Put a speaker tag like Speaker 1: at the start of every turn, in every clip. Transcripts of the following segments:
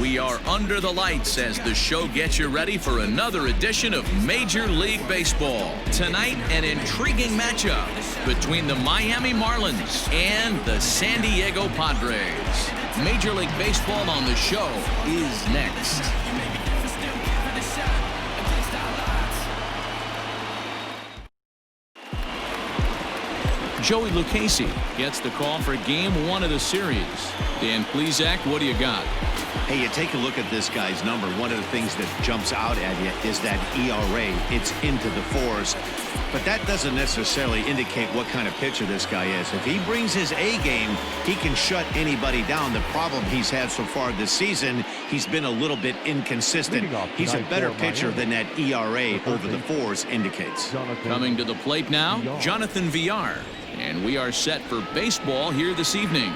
Speaker 1: We are under the lights as the show gets you ready for another edition of Major League Baseball. Tonight, an intriguing matchup between the Miami Marlins and the San Diego Padres. Major League Baseball on the show is next. Joey Lucchesi gets the call for Game 1 of the series. Dan Plesac, what do you got?
Speaker 2: Hey, you take a look at this guy's number. One of the things that jumps out at you is that ERA. It's into the fours. But that doesn't necessarily indicate what kind of pitcher this guy is. If he brings his A game, he can shut anybody down. The problem he's had so far this season, he's been a little bit inconsistent. He's a better pitcher than that ERA over the fours indicates.
Speaker 1: Coming to the plate now, Jonathan Villar. And we are set for baseball here this evening.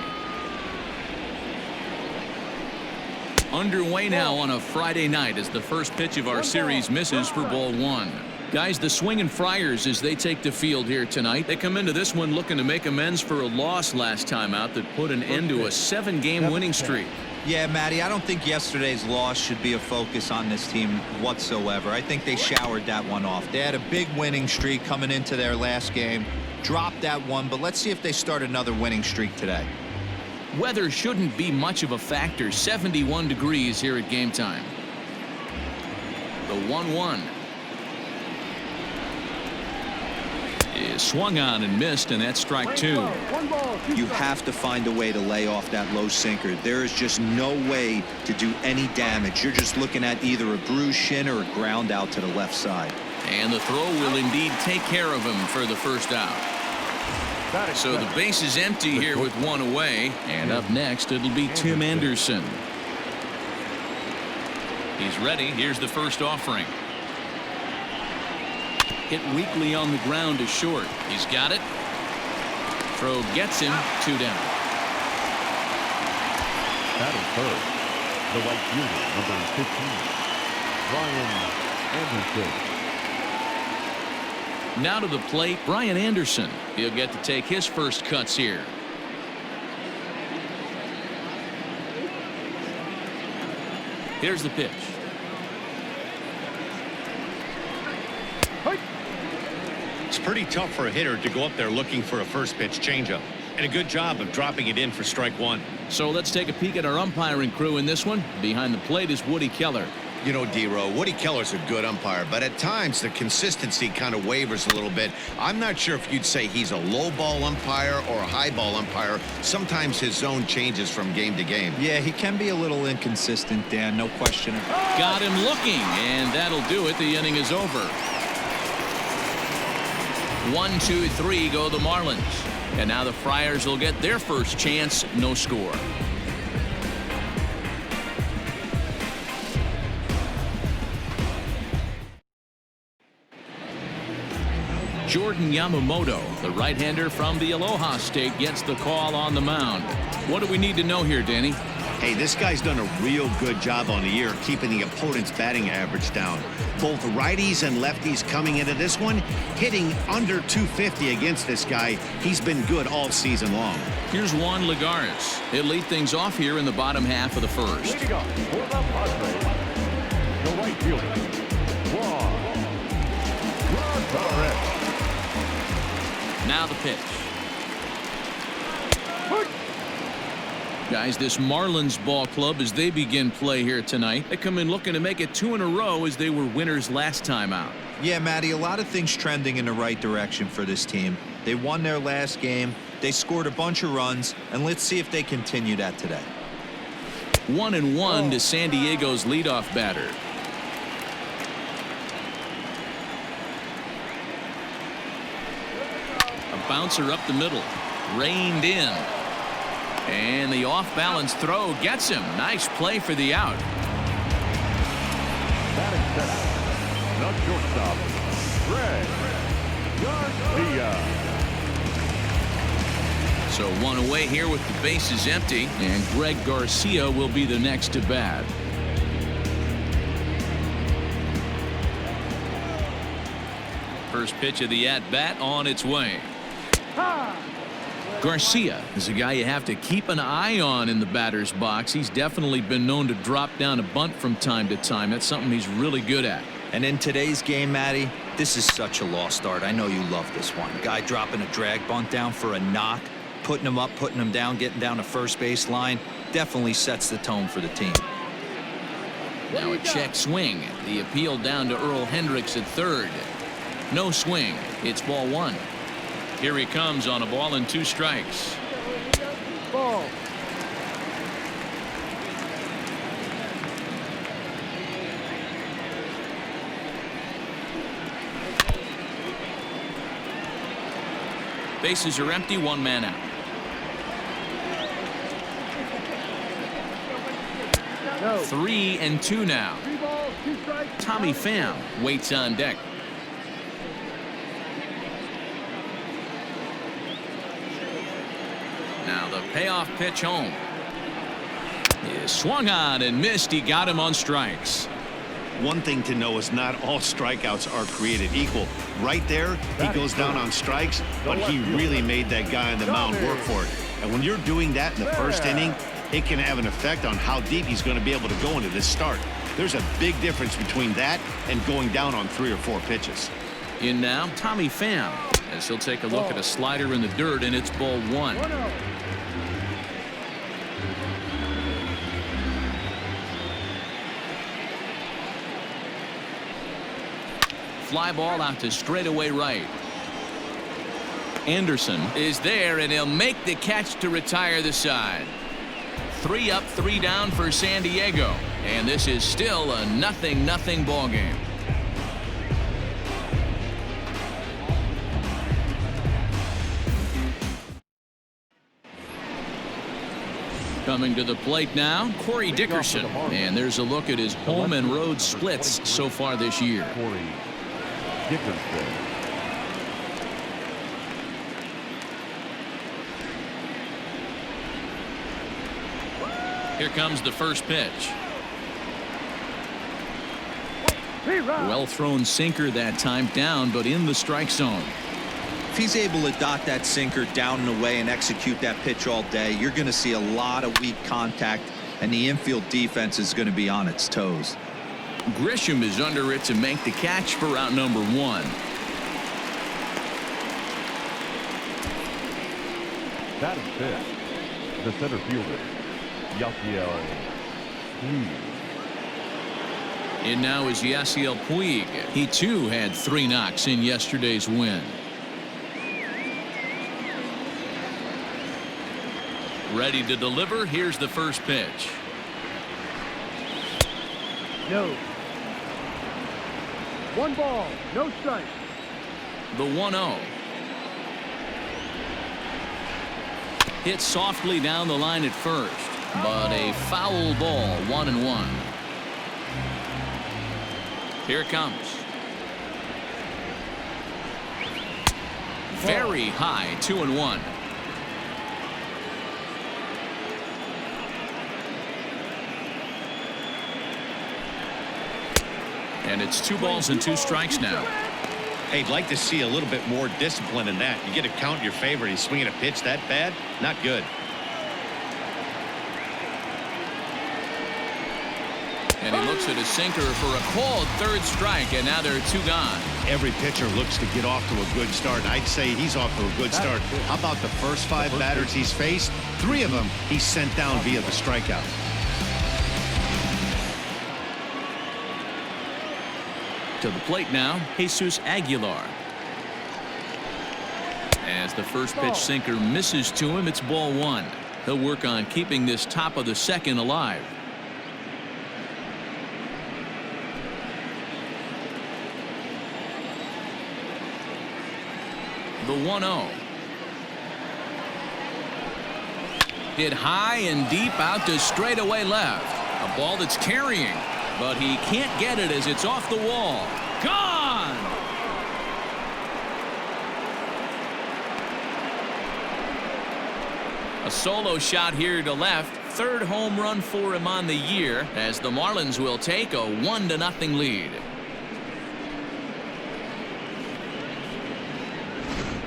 Speaker 1: Underway now on a Friday night as the first pitch of our series misses for ball one. Guys, the Swinging Friars as they take the field here tonight. They come into this one looking to make amends for a loss last time out that put an end to a 7-game winning streak.
Speaker 3: Yeah, Matty, I don't think yesterday's loss should be a focus on this team whatsoever. I think they showered that one off. They had a big winning streak coming into their last game. Dropped that one, but let's see if they start another winning streak today.
Speaker 1: Weather shouldn't be much of a factor. 71 degrees here at game time. The 1-1 is swung on and missed, and that's strike two.
Speaker 3: You have to find a way to lay off that low sinker. There is just no way to do any damage. You're just looking at either a bruised shin or a ground out to the left side.
Speaker 1: And the throw will indeed take care of him for the first out. So the base is empty here with one away. And up next, it'll be Tim Anderson. He's ready. Here's the first offering. Hit weakly on the ground to short. He's got it. Throw gets him. 2 down.
Speaker 4: Batting third, the right fielder, number 15, Brian Anderson.
Speaker 1: Now to the plate, Brian Anderson. He'll get to take his first cuts here. Here's the pitch.
Speaker 2: It's pretty tough for a hitter to go up there looking for a first pitch changeup. And a good job of dropping it in for strike one.
Speaker 1: So let's take a peek at our umpiring crew in this one. Behind the plate is Woody Keller.
Speaker 2: You know, D-Row, Woody Keller's a good umpire, but at times the consistency kind of wavers a little bit. I'm not sure if you'd say he's a low ball umpire or a high ball umpire. Sometimes his zone changes from game to game.
Speaker 3: Yeah, he can be a little inconsistent, Dan, no question.
Speaker 1: Got him looking, and that'll do it. The inning is over. 1, 2, 3 go the Marlins. And now the Friars will get their first chance. No score. Jordan Yamamoto, the right-hander from the Aloha State, gets the call on the mound. What do we need to know here, Danny?
Speaker 2: Hey, this guy's done a real good job on the year keeping the opponent's batting average down. Both righties and lefties coming into this one, hitting under 250 against this guy. He's been good all season long.
Speaker 1: Here's Juan Lagares. He'll lead things off here in the bottom half of the first.
Speaker 4: Leading up for the Padres, the right fielder, Juan Lagares.
Speaker 1: Now the pitch. Guys, this Marlins ball club, as they begin play here tonight, they come in looking to make it 2 in a row as they were winners last time out.
Speaker 3: Yeah, Matty, a lot of things trending in the right direction for this team. They won their last game. They scored a bunch of runs, and let's see if they continue that today.
Speaker 1: 1-1 to San Diego's leadoff batter. A bouncer up the middle, reined in. And the off-balance throw gets him. Nice play for the out.
Speaker 4: Batting center, the shortstop, Greg Garcia.
Speaker 1: So one away here with the bases empty, and Greg Garcia will be the next to bat. First pitch of the at-bat on its way. Garcia is a guy you have to keep an eye on in the batter's box. He's definitely been known to drop down a bunt from time to time. That's something he's really good at.
Speaker 3: And in today's game, Matty, this is such a lost art. I know you love this one. Guy dropping a drag bunt down for a knock, putting him up, putting him down, getting down to first base line. Definitely sets the tone for the team.
Speaker 1: Now a check swing. The appeal down to Earl Hendricks at third. No swing. It's ball one. Here he comes on a ball and 2 strikes.
Speaker 4: Ball.
Speaker 1: Bases are empty, 1 man out.
Speaker 4: No.
Speaker 1: 3-2 now.
Speaker 4: 3 balls, 2 strikes.
Speaker 1: Tommy Pham waits on deck. Now the payoff pitch home. He swung on and missed. He got him on strikes.
Speaker 2: One thing to know is not all strikeouts are created equal. Right there, he goes down on strikes, but he really made that guy on the mound work for it. And when you're doing that in the first inning, it can have an effect on how deep he's going to be able to go into this start. There's a big difference between that and going down on 3 or 4 pitches.
Speaker 1: In now, Tommy Pham, as he'll take a look at a slider in the dirt, and it's ball 1.
Speaker 4: 1-0.
Speaker 1: Fly ball out to straightaway right. Anderson is there, and he'll make the catch to retire the side. 3 up, 3 down for San Diego, and this is still a 0-0 ball game. Coming to the plate now, Corey Dickerson, and there's a look at his home and road splits so far this year.
Speaker 4: Corey Dickerson.
Speaker 1: Here comes the first pitch. Well thrown sinker that time, down but in the strike zone.
Speaker 3: If he's able to dot that sinker down and away and execute that pitch all day, you're going to see a lot of weak contact, and the infield defense is going to be on its toes.
Speaker 1: Grisham is under it to make the catch for out number 1.
Speaker 4: Batting fifth, the center fielder, Yasiel Puig.
Speaker 1: In now is Yasiel Puig. He too had 3 knocks in yesterday's win. Ready to deliver. Here's the first pitch.
Speaker 4: No. 1 ball, no strike.
Speaker 1: The 1-0. Hit softly down the line at first, but a foul ball, 1-1. Here it comes. Very high, 2-1. And it's 2 balls and 2 strikes now.
Speaker 2: Hey, I'd like to see a little bit more discipline in that. You get a count in your favor. He's swinging a pitch that bad. Not good.
Speaker 1: And he looks at a sinker for a called 3rd strike, and now there are 2 gone.
Speaker 2: Every pitcher looks to get off to a good start. I'd say he's off to a good start. How about the first 5 batters he's faced? 3 of them he's sent down via the strikeout.
Speaker 1: To the plate now, Jesus Aguilar. As the first pitch sinker misses to him, it's ball 1. He'll work on keeping this top of the 2nd alive. The 1-0. Hit high and deep out to straightaway left. A ball that's carrying, but he can't get it as it's off the wall. Gone! A solo shot here to left. 3rd home run for him on the year, as the Marlins will take a 1-0 lead.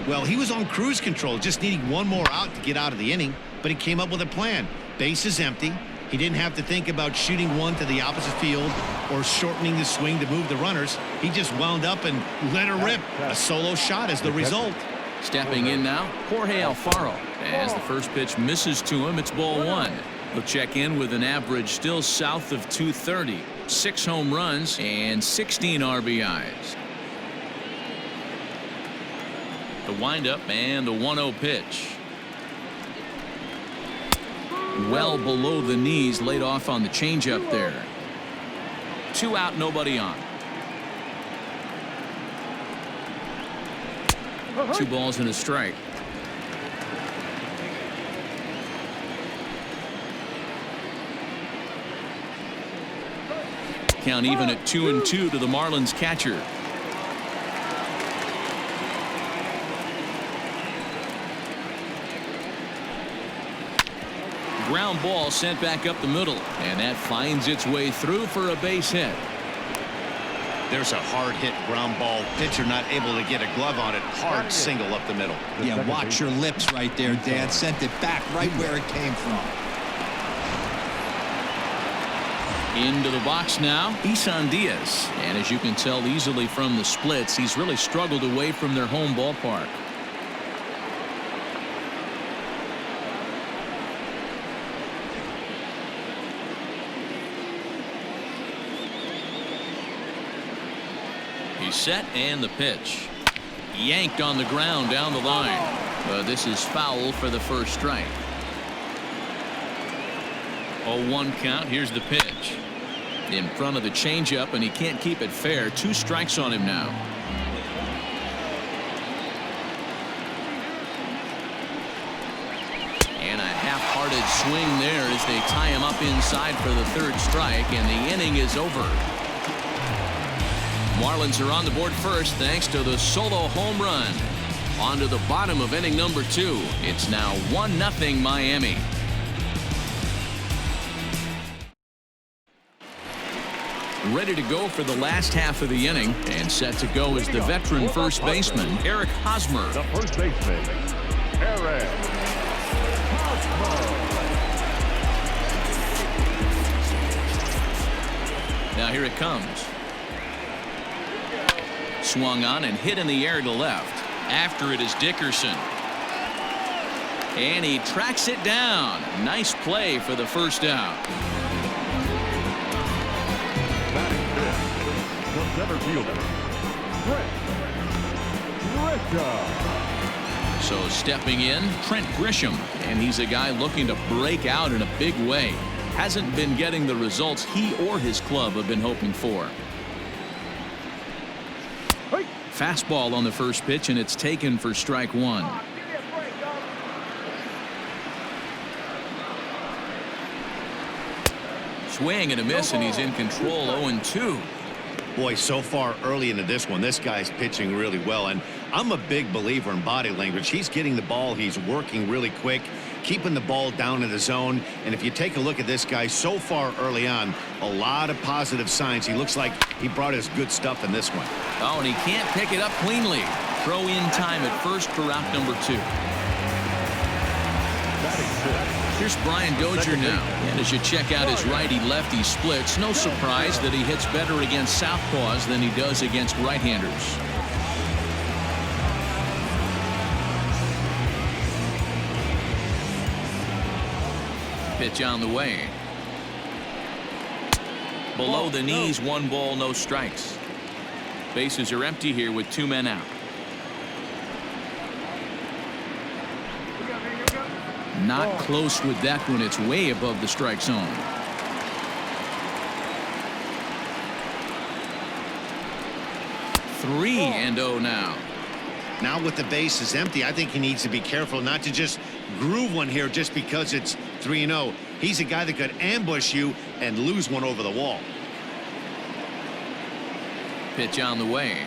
Speaker 2: Well, he was on cruise control, just needing one more out to get out of the inning, but he came up with a plan. Base is empty. He didn't have to think about shooting one to the opposite field or shortening the swing to move the runners. He just wound up and let her rip. A solo shot is the result.
Speaker 1: Stepping in now, Jorge Alfaro. As the first pitch misses to him, it's ball one. He'll check in with an average still south of 230. 6 home runs and 16 RBIs. The windup and the 1-0 pitch. Well below the knees, laid off on the changeup there. 2 out, nobody on. 2 balls and a strike. Count even at 2-2 to the Marlins catcher. Ground ball sent back up the middle, and that finds its way through for a base hit.
Speaker 2: There's a hard hit ground ball. Pitcher not able to get a glove on it. Hard single up the middle.
Speaker 3: Yeah, watch your lips right there, Dan. Sent it back right where it came from.
Speaker 1: Into the box now, Isan Diaz. And as you can tell easily from the splits, he's really struggled away from their home ballpark. He's set and the pitch. Yanked on the ground down the line. This is foul for the first strike. 0-1 count. Here's the pitch. In front of the changeup, and he can't keep it fair. 2 strikes on him now. And a half-hearted swing there as they tie him up inside for the 3rd strike, and the inning is over. Marlins are on the board first thanks to the solo home run. On to the bottom of inning number 2. It's now 1-0 Miami. Ready to go for the last half of the inning, and set to go is the veteran first baseman Eric Hosmer.
Speaker 4: The first baseman, Eric Hosmer.
Speaker 1: Now here it comes. Swung on and hit in the air to left. After it is Dickerson. And he tracks it down. Nice play for the first out.
Speaker 4: Batting fifth, the center fielder, Trent Grisham.
Speaker 1: So stepping in, Trent Grisham. And he's a guy looking to break out in a big way. Hasn't been getting the results he or his club have been hoping for. Fastball on the first pitch, and it's taken for strike 1. Swing and a miss, and he's in control. 0-2.
Speaker 2: Boy, so far early into this one, this guy's pitching really well, and I'm a big believer in body language. He's getting the ball. He's working really quick, keeping the ball down in the zone. And if you take a look at this guy so far early on, a lot of positive signs. He looks like he brought his good stuff in this one.
Speaker 1: Oh, and he can't pick it up cleanly. Throw in time at first for out number 2. Here's Brian Dozier now. And as you check out his righty-lefty splits, no surprise that he hits better against southpaws than he does against right-handers. Pitch on the way. Below the knees, 1 ball, no strikes. Bases are empty here with 2 men out. Not close with that one. It's way above the strike zone. Three and 0 now.
Speaker 2: Now with the bases empty, I think he needs to be careful not to just groove one here just because it's 3-0. He's a guy that could ambush you and lose one over the wall.
Speaker 1: Pitch on the way.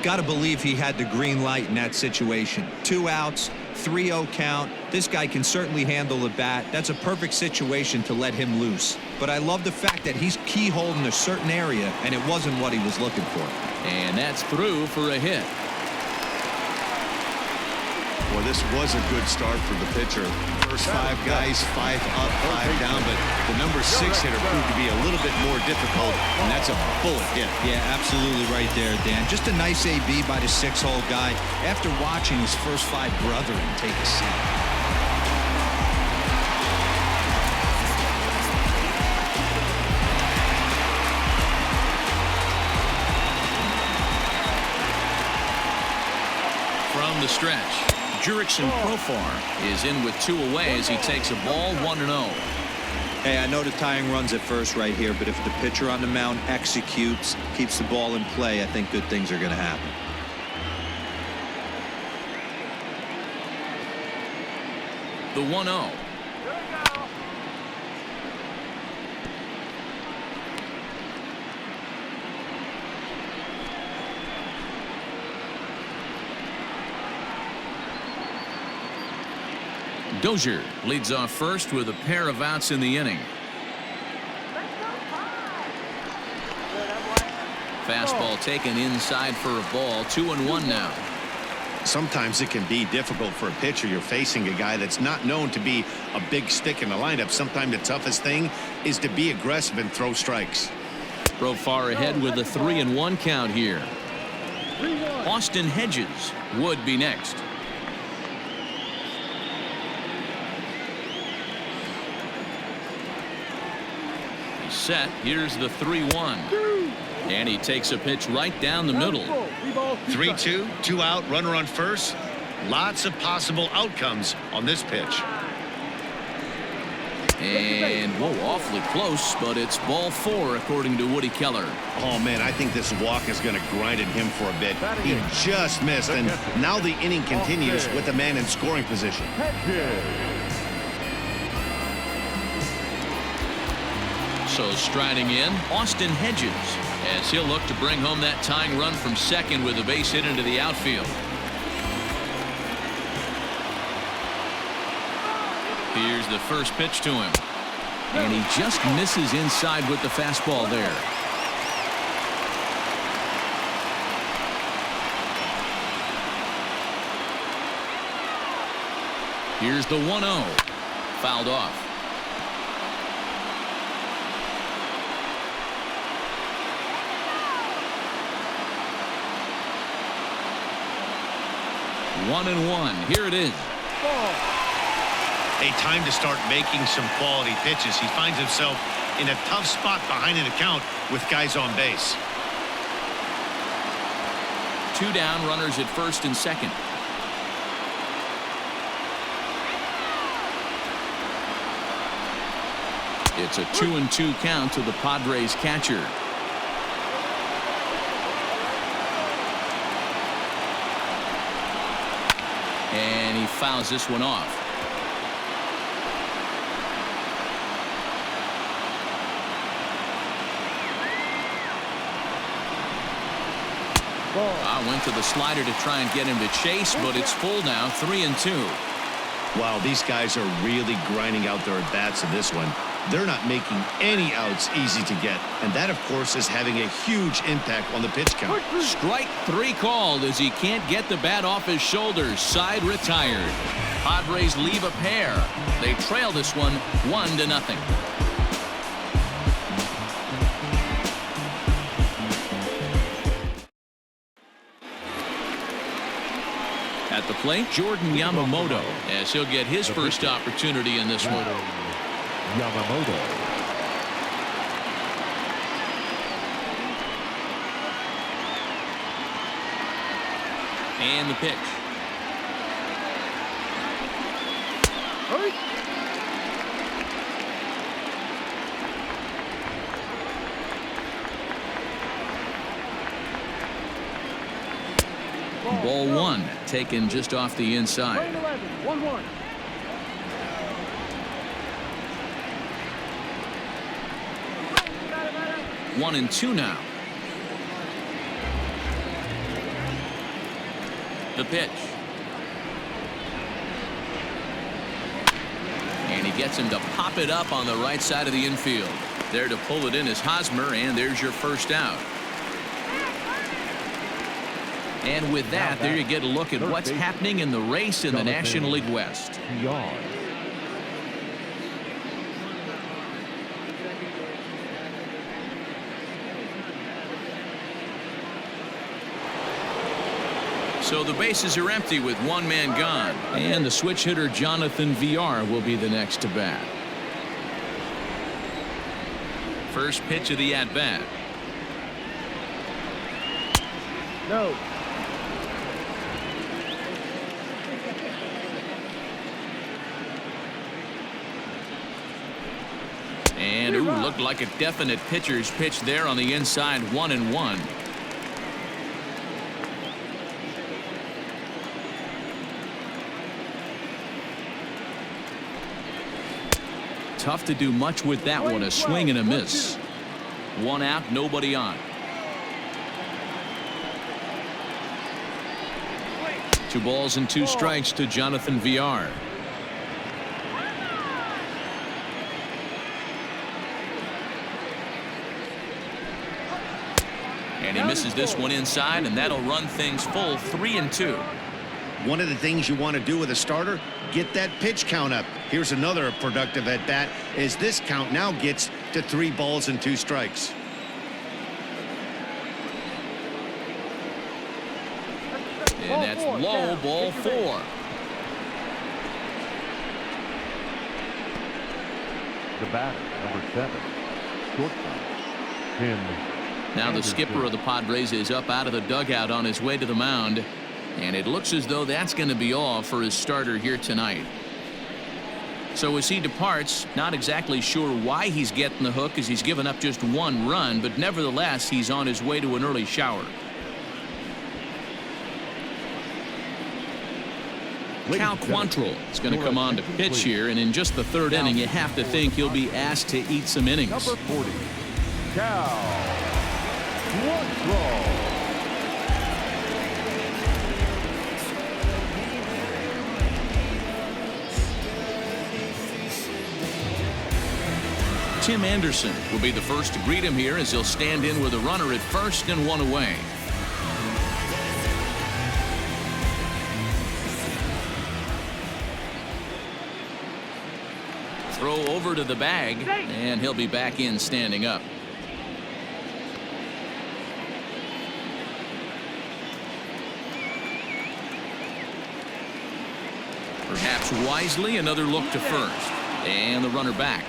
Speaker 3: Got to believe he had the green light in that situation. 2 outs, 3-0 count. This guy can certainly handle the bat. That's a perfect situation to let him loose. But I love the fact that he's keyholing a certain area, and it wasn't what he was looking for.
Speaker 1: And that's through for a hit.
Speaker 2: Well, this was a good start for the pitcher. First 5 guys, 5 up, 5 down, but the number 6 hitter proved to be a little bit more difficult, and that's a bullet hit.
Speaker 3: Yeah, absolutely right there, Dan. Just a nice AB by the 6-hole guy after watching his first 5 brethren take a seat.
Speaker 1: From the stretch, Jurickson Profar is in with 2 away as he takes a ball 1-0.
Speaker 3: Hey, I know the tying run's at first right here, but if the pitcher on the mound executes, keeps the ball in play, I think good things are going to happen.
Speaker 1: The 1-0. Dozier leads off first with a pair of outs in the inning. Fastball taken inside for a ball. 2-1 now.
Speaker 2: Sometimes it can be difficult for a pitcher. You're facing a guy that's not known to be a big stick in the lineup. Sometimes the toughest thing is to be aggressive and throw strikes.
Speaker 1: Profar ahead with a 3-1 count here. Austin Hedges would be next. Set. Here's the 3-1. And he takes a pitch right down the middle.
Speaker 2: 3-2, 2 out, runner on first. Lots of possible outcomes on this pitch.
Speaker 1: And whoa, awfully close, but it's ball 4 according to Woody Keller.
Speaker 2: Oh man, I think this walk is going to grind at him for a bit. He just missed, and now the inning continues with the man in scoring position.
Speaker 1: So striding in, Austin Hedges, as he'll look to bring home that tying run from second with a base hit into the outfield. Here's the first pitch to him. And he just misses inside with the fastball there. Here's the 1-0. Fouled off. One and one. Here it is.
Speaker 2: A time to start making some quality pitches. He finds himself in a tough spot behind an account with guys on base.
Speaker 1: 2 down, runners at first and second. It's a 2-2 count to the Padres catcher. And he fouls this one off. I went to the slider to try and get him to chase, but it's full now, 3-2.
Speaker 2: Wow, these guys are really grinding out their at-bats in this one. They're not making any outs easy to get, and that, of course, is having a huge impact on the pitch count.
Speaker 1: Strike 3 called as he can't get the bat off his shoulders. Side retired. Padres leave a pair. They trail this one 1-0. At the plate, Jordan Yamamoto, as he'll get his first opportunity in this one.
Speaker 4: Yamamoto.
Speaker 1: And the pitch. Ball 1 taken just off the inside.
Speaker 4: 1-1.
Speaker 1: 1-2 now. The pitch. And he gets him to pop it up on the right side of the infield. There to pull it in is Hosmer, and there's your first out. And with that, there you get a look at what's happening in the race in the National League West. So the bases are empty with one man gone. And the switch hitter Jonathan VR will be the next to bat. First pitch of the at-bat.
Speaker 4: No.
Speaker 1: And ooh, looked like a definite pitcher's pitch there on the inside, 1-1. Tough to do much with that one. A swing and a miss. One out, nobody on. 2 balls and 2 strikes to Jonathan VR. And he misses this one inside, and that'll run things full 3-2.
Speaker 2: One of the things you want to do with a starter, get that pitch count up. Here's another productive at bat as this count now gets to 3 balls and 2 strikes.
Speaker 1: And that's low, ball 4.
Speaker 4: The batter, number 7, shortstop, Tim.
Speaker 1: Now the skipper of the Padres is up out of the dugout on his way to the mound. And it looks as though that's going to be all for his starter here tonight. So as he departs, not exactly sure why he's getting the hook, as he's given up just 1 run, but nevertheless he's on his way to an early shower. Cal Quantrill is going to come on to pitch here, and in just the 3rd inning you have to think he'll be asked to eat some innings.
Speaker 4: Number 40, Cal Quantrill.
Speaker 1: Tim Anderson will be the first to greet him here as he'll stand in with a runner at first and 1 away. Throw over to the bag, and he'll be back in standing up. Perhaps wisely, another look to first, and the runner back.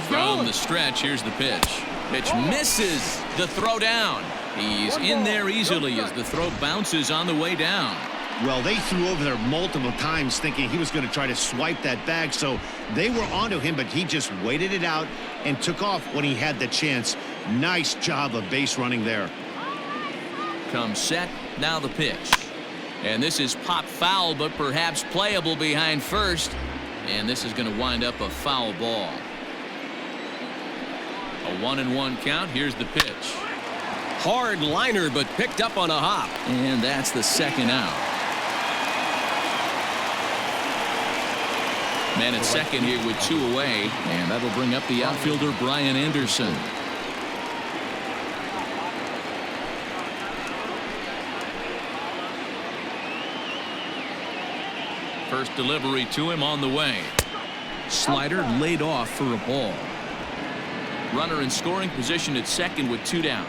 Speaker 1: From the stretch, here's the pitch. Pitch misses. The throw down. He's in there easily as the throw bounces on the way down.
Speaker 2: Well, they threw over there multiple times thinking he was going to try to swipe that bag, so they were onto him, but he just waited it out and took off when he had the chance. Nice job of base running there.
Speaker 1: Comes set. Now the pitch. And this is popped foul, but perhaps playable behind first. And this is going to wind up a foul ball. A 1-1 count. Here's the pitch. Hard liner, but picked up on a hop. And that's the 2nd out. Man at second here with 2 away. And that'll bring up the outfielder Brian Anderson. First delivery to him on the way. Slider laid off for a ball. Runner in scoring position at second with 2 down.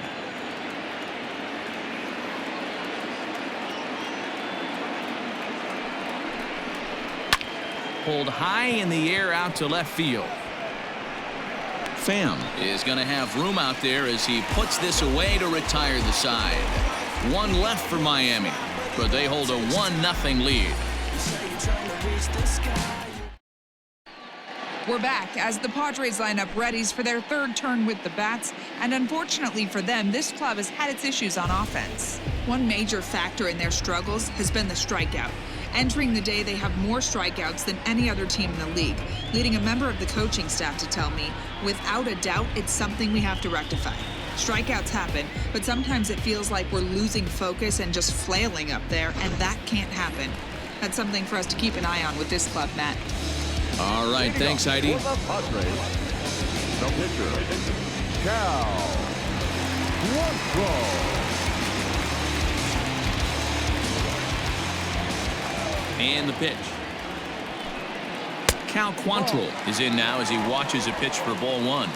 Speaker 1: Pulled high in the air out to left field. Pham is going to have room out there as he puts this away to retire the side. 1 left for Miami, but they hold a 1-0 lead.
Speaker 5: We're back as the Padres line up readies for their 3rd turn with the bats, and unfortunately for them, this club has had its issues on offense. One major factor in their struggles has been the strikeout. Entering the day, they have more strikeouts than any other team in the league, leading a member of the coaching staff to tell me, without a doubt, it's something we have to rectify. Strikeouts happen, but sometimes it feels like we're losing focus and just flailing up there, and that can't happen. That's something for us to keep an eye on with this club, Matt.
Speaker 1: All right, thanks, Heidi.
Speaker 4: For the Padres, the pitcher, Cal Quantrill.
Speaker 1: And the pitch. Cal Quantrill is in now as he watches a pitch for ball one.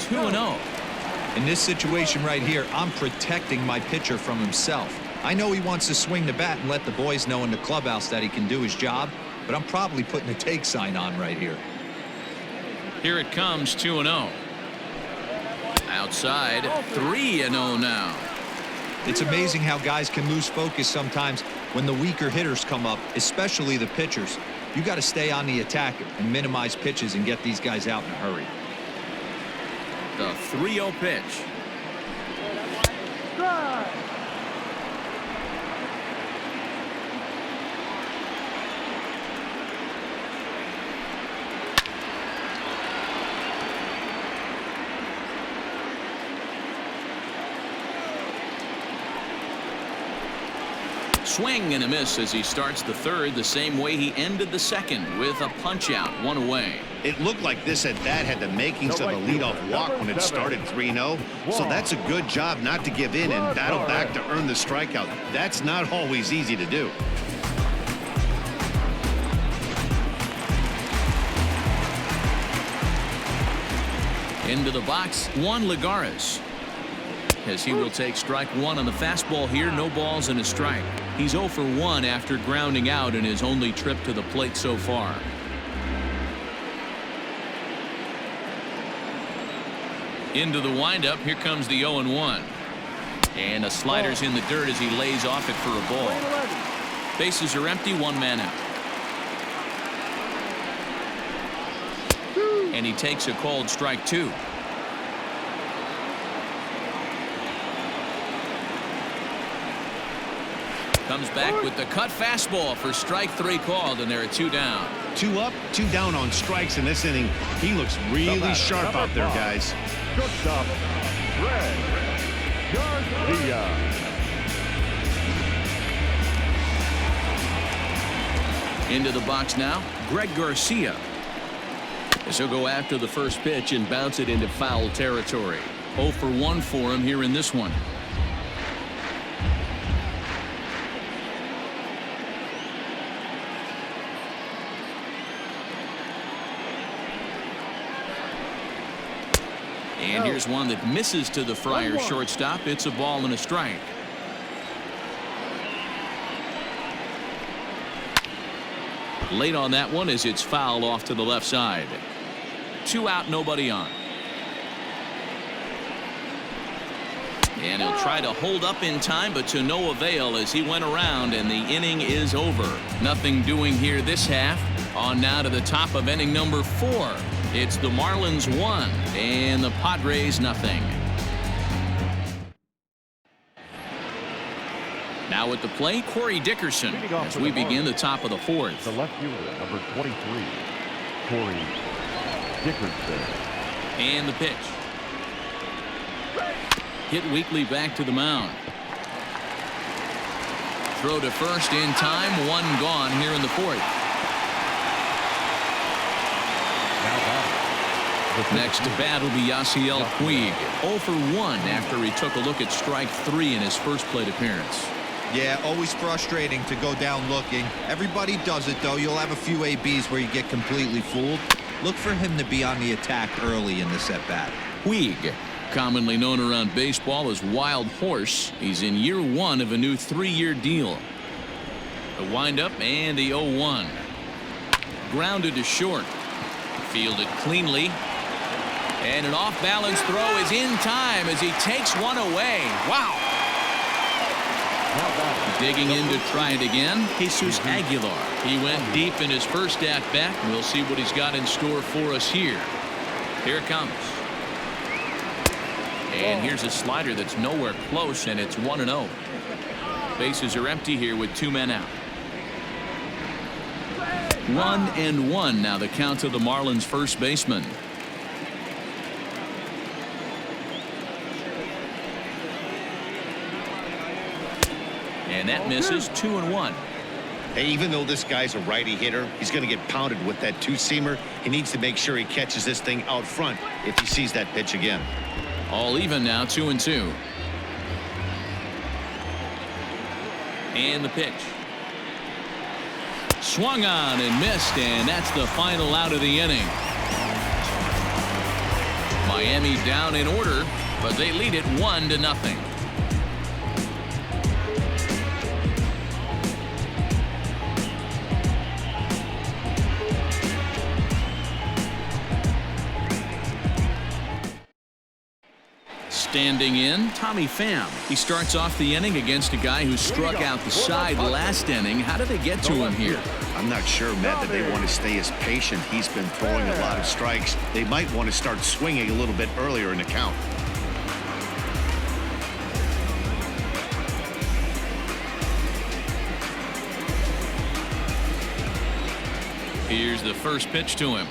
Speaker 1: Two and 0.
Speaker 3: In this situation right here, I'm protecting my pitcher from himself. I know he wants to swing the bat and let the boys know in the clubhouse that he can do his job, but I'm probably putting a take sign on right here.
Speaker 1: Here it comes, 2 and 0. Outside, 3 and 0 now.
Speaker 3: It's amazing how guys can lose focus sometimes when the weaker hitters come up, especially the pitchers. You got to stay on the attack and minimize pitches and get these guys out in a hurry.
Speaker 1: The 3-0 pitch. Swing and a miss as he starts the third the same way he ended the second with a punch out, 1 away.
Speaker 2: It looked like this at bat had the makings of a leadoff walk when it started 3-0. So that's a good job not to give in and battle back to earn the strikeout. That's not always easy to do.
Speaker 1: Into the box, Juan Lagares, as he will take strike one on the fastball here. No balls and a strike. He's 0 for 1 after grounding out in his only trip to the plate so far. Into the windup. Here comes the 0-1. And a slider's in the dirt as he lays off it for a ball. Bases are empty, 1 man out. And he takes a called strike 2. Comes back with the cut fastball for strike 3 called, and there are 2 down.
Speaker 2: 2 up, 2 down on strikes in this inning. He looks really sharp out there, guys.
Speaker 4: Shortstop, Greg Garcia.
Speaker 1: Into the box now, Greg Garcia. As he'll go after the first pitch and bounce it into foul territory. 0 for 1 for him here in this one. And here's one that misses to the Friars shortstop. It's a ball and a strike. Late on that one as it's foul off to the left side. 2 out, nobody on. And he'll try to hold up in time, but to no avail as he went around and the inning is over. Nothing doing here this half. On now to the top of inning number 4. It's the Marlins 1 and the Padres nothing. Now at the plate, Corey Dickerson as we begin the top of the 4th.
Speaker 4: The left fielder, number 23, Corey Dickerson.
Speaker 1: And the pitch. Hit weakly back to the mound. Throw to first in time. 1 gone here in the 4th. Next to bat will be Yasiel Puig. 0 for 1 after he took a look at strike 3 in his first plate appearance.
Speaker 3: Yeah, always frustrating to go down looking. Everybody does it, though. You'll have a few ABs where you get completely fooled. Look for him to be on the attack early in this at-bat.
Speaker 1: Puig, commonly known around baseball as Wild Horse. He's in year 1 of a new 3-year deal. The windup and the 0-1. Grounded to short. Fielded cleanly. And an off-balance throw is in time as he takes one away. Wow. Digging in to try it again, Jesus Aguilar. He went deep in his first at-bat. We'll see what he's got in store for us here. Here it comes. And here's a slider that's nowhere close, and it's 1-0. Bases are empty here with 2 men out. 1-1 now the count to the Marlins first baseman. And And that misses 2-1.
Speaker 2: Hey, even though this guy's a righty hitter, he's going to get pounded with that two-seamer. He needs to make sure he catches this thing out front if he sees that pitch again.
Speaker 1: All even now, 2-2. And the pitch. Swung on and missed, and that's the final out of the inning. Miami down in order, but they lead it 1-0. Standing in, Tommy Pham. He starts off the inning against a guy who struck out the side last inning. How did they get to him here?
Speaker 2: I'm not sure, Matt, that they want to stay as patient. He's been throwing a lot of strikes. They might want to start swinging a little bit earlier in the count.
Speaker 1: Here's the first pitch to him.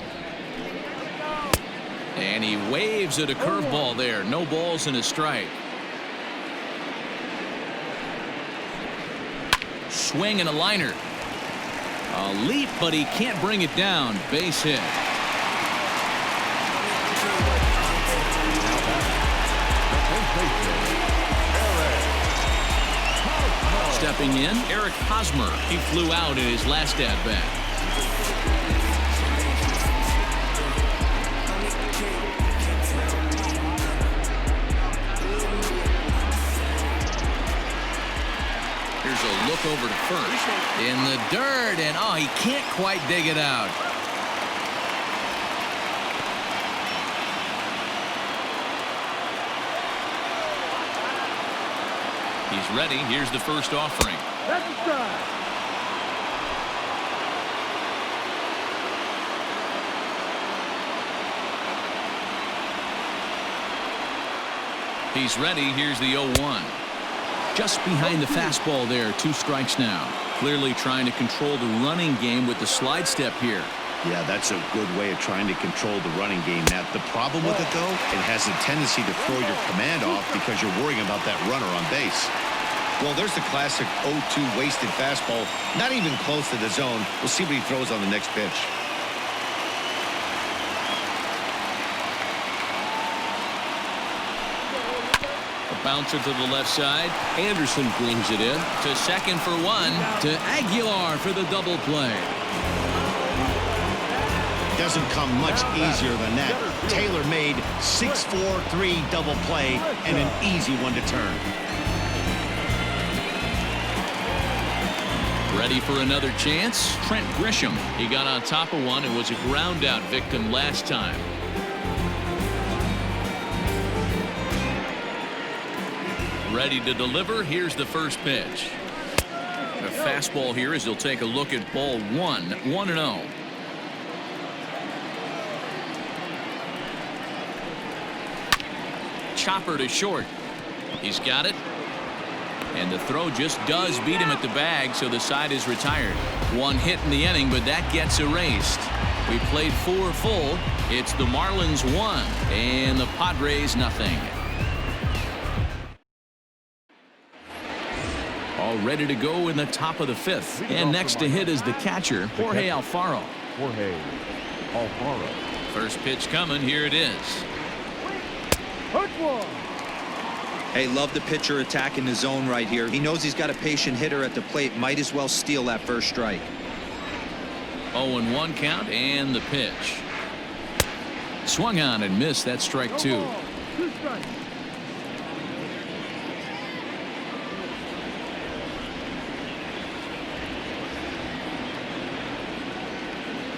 Speaker 1: And he waves at a curveball there. No balls and a strike. Swing and a liner. A leap, but he can't bring it down. Base hit. Stepping in, Eric Hosmer. He flew out in his last at-bat. Here's a look over to first. In the dirt, and oh, he can't quite dig it out. He's ready. Here's the first offering.
Speaker 4: That's a strike.
Speaker 1: He's ready. Here's the 0-1. Just behind the fastball there. 2 strikes now. Clearly trying to control the running game with the slide step here.
Speaker 2: Yeah, that's a good way of trying to control the running game. Now, the problem with it, though, it has a tendency to throw your command off because you're worrying about that runner on base. Well, there's the classic 0-2 wasted fastball. Not even close to the zone. We'll see what he throws on the next pitch.
Speaker 1: Bouncer to the left side. Anderson brings it in to second for 1. To Aguilar for the double play.
Speaker 2: Doesn't come much easier than that. Tailor-made 6-4-3 double play and an easy one to turn.
Speaker 1: Ready for another chance? Trent Grisham. He got on top of one and was a ground out victim last time. Ready to deliver. Here's the first pitch. A fastball here as he'll take a look at ball 1. 1-0. Chopper to short. He's got it. And the throw just does beat him at the bag, so the side is retired. 1 hit in the inning, but that gets erased. We played 4 full. It's the Marlins 1 and the Padres nothing. All ready to go in the top of the 5th. And next to hit is the catcher, Jorge Alfaro.
Speaker 4: Jorge Alfaro.
Speaker 1: First pitch coming. Here it is.
Speaker 3: Hey, love the pitcher attacking the zone right here. He knows he's got a patient hitter at the plate. Might as well steal that first strike.
Speaker 1: 0-1 count and the pitch. Swung on and missed. That's strike 2.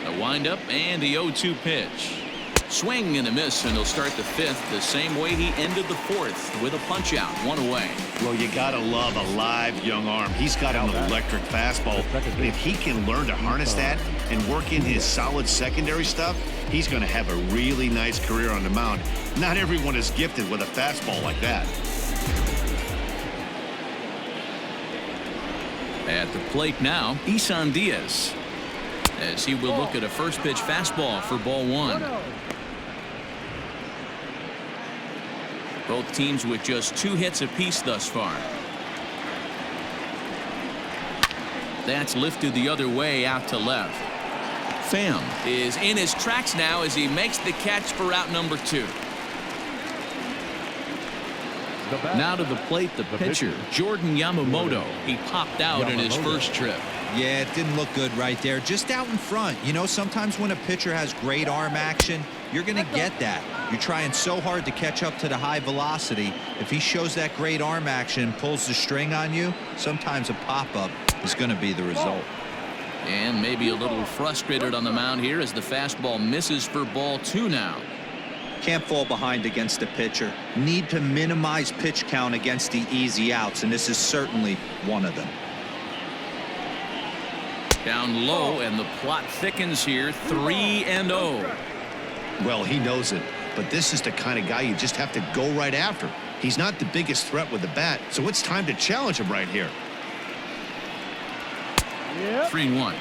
Speaker 1: A windup and the 0-2 pitch. Swing and a miss, and he'll start the 5th the same way he ended the 4th with a punch out. 1 away.
Speaker 2: Well, you gotta love a live young arm. He's got an electric fastball. And if he can learn to harness that and work in his solid secondary stuff, he's going to have a really nice career on the mound. Not everyone is gifted with a fastball like that.
Speaker 1: At the plate now, Isan Diaz, as he will look at a first pitch fastball for ball 1. Both teams with just 2 hits apiece thus far. That's lifted the other way out to left. Pham is in his tracks now as he makes the catch for out number 2. Now to the plate, the pitcher, Jordan Yamamoto. He popped out in his first trip.
Speaker 3: Yeah, it didn't look good right there. Just out in front. You know, sometimes when a pitcher has great arm action, you're going to get that. You're trying so hard to catch up to the high velocity. If he shows that great arm action and pulls the string on you, sometimes a pop-up is going to be the result.
Speaker 1: And maybe a little frustrated on the mound here as the fastball misses for ball 2 now.
Speaker 3: Can't fall behind against the pitcher. Need to minimize pitch count against the easy outs, and this is certainly one of them.
Speaker 1: Down low, and the plot thickens here. 3-0.
Speaker 2: Well, he knows it, but this is the kind of guy you just have to go right after. He's not the biggest threat with the bat, so it's time to challenge him right here.
Speaker 1: 3-1.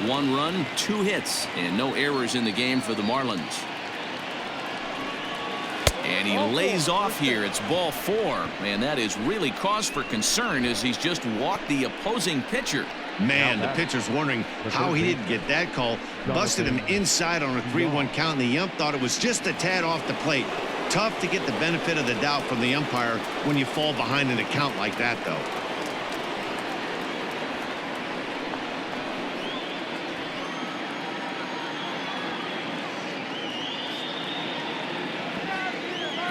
Speaker 1: 1 run, 2 hits, and no errors in the game for the Marlins. And he lays off here. It's ball 4, and that is really cause for concern as he's just walked the opposing pitcher.
Speaker 2: Man, the pitcher's wondering how he didn't get that call. Busted him inside on a 3-1 count, and the ump thought it was just a tad off the plate. Tough to get the benefit of the doubt from the umpire when you fall behind in a count like that, though.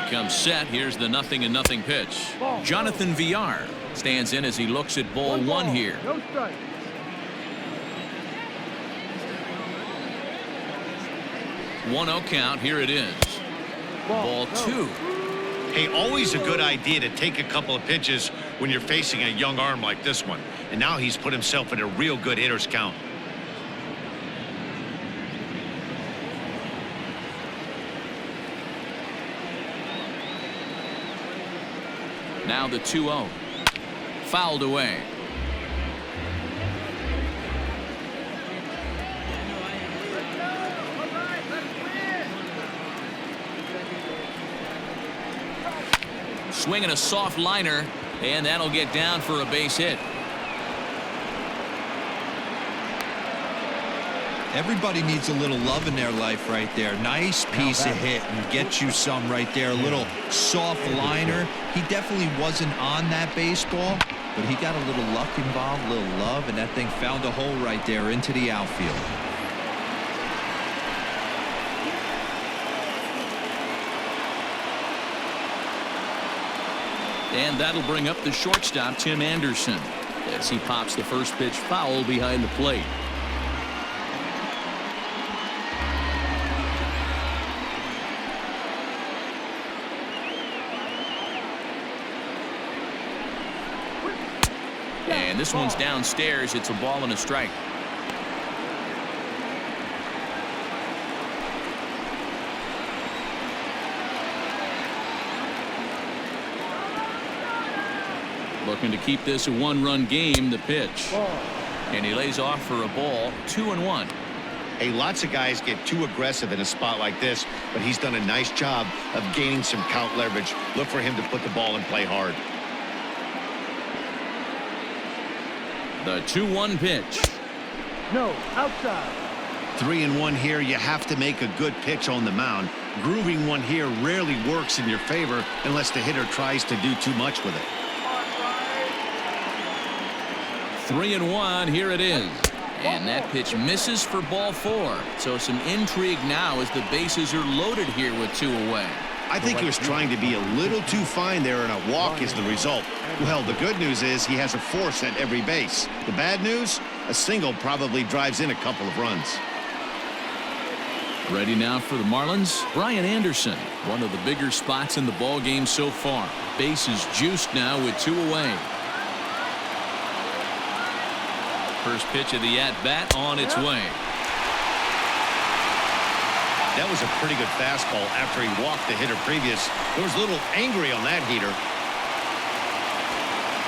Speaker 1: Comes set. Here's the 0-0 pitch. Jonathan Villar stands in as he looks at ball 1 here.
Speaker 4: No strike.
Speaker 1: 1-0 count. Here it is. Ball 2.
Speaker 2: Hey, always a good idea to take a couple of pitches when you're facing a young arm like this one. And now he's put himself in a real good hitter's count.
Speaker 1: Now the 2-0. Fouled away. Swinging a soft liner, and that'll get down for a base hit.
Speaker 3: Everybody needs a little love in their life right there. Nice piece of hit and get you some right there. A little soft liner. He definitely wasn't on that baseball, but he got a little luck involved, a little love, and that thing found a hole right there into the outfield.
Speaker 1: And that'll bring up the shortstop, Tim Anderson, as he pops the first pitch foul behind the plate. And this one's downstairs. It's a ball and a strike. Looking to keep this a 1-run game. The pitch. And he lays off for a ball. 2-1.
Speaker 2: Hey, lots of guys get too aggressive in a spot like this, but he's done a nice job of gaining some count leverage. Look for him to put the ball in play hard.
Speaker 1: The 2-1 pitch.
Speaker 4: No, outside.
Speaker 2: 3-1 here. You have to make a good pitch on the mound. Grooving one here rarely works in your favor unless the hitter tries to do too much with it.
Speaker 1: 3-1. Here it is. And that pitch misses for ball 4. So some intrigue now as the bases are loaded here with 2 away.
Speaker 2: I think he was trying to be a little too fine there, and a walk is the result. Well, the good news is he has a force at every base. The bad news? A single probably drives in a couple of runs.
Speaker 1: Ready now for the Marlins, Brian Anderson. One of the bigger spots in the ball game so far. Bases juiced now with 2 away. First pitch of the at-bat on its way.
Speaker 2: That was a pretty good fastball after he walked the hitter previous. He was a little angry on that heater.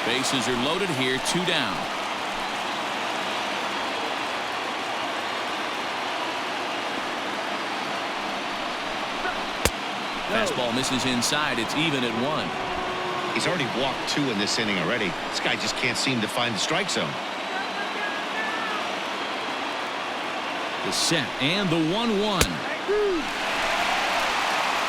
Speaker 1: Bases are loaded here, 2 down. Fastball misses inside. It's even at 1.
Speaker 2: He's already walked 2 in this inning already. This guy just can't seem to find the strike zone.
Speaker 1: The set and the 1-1.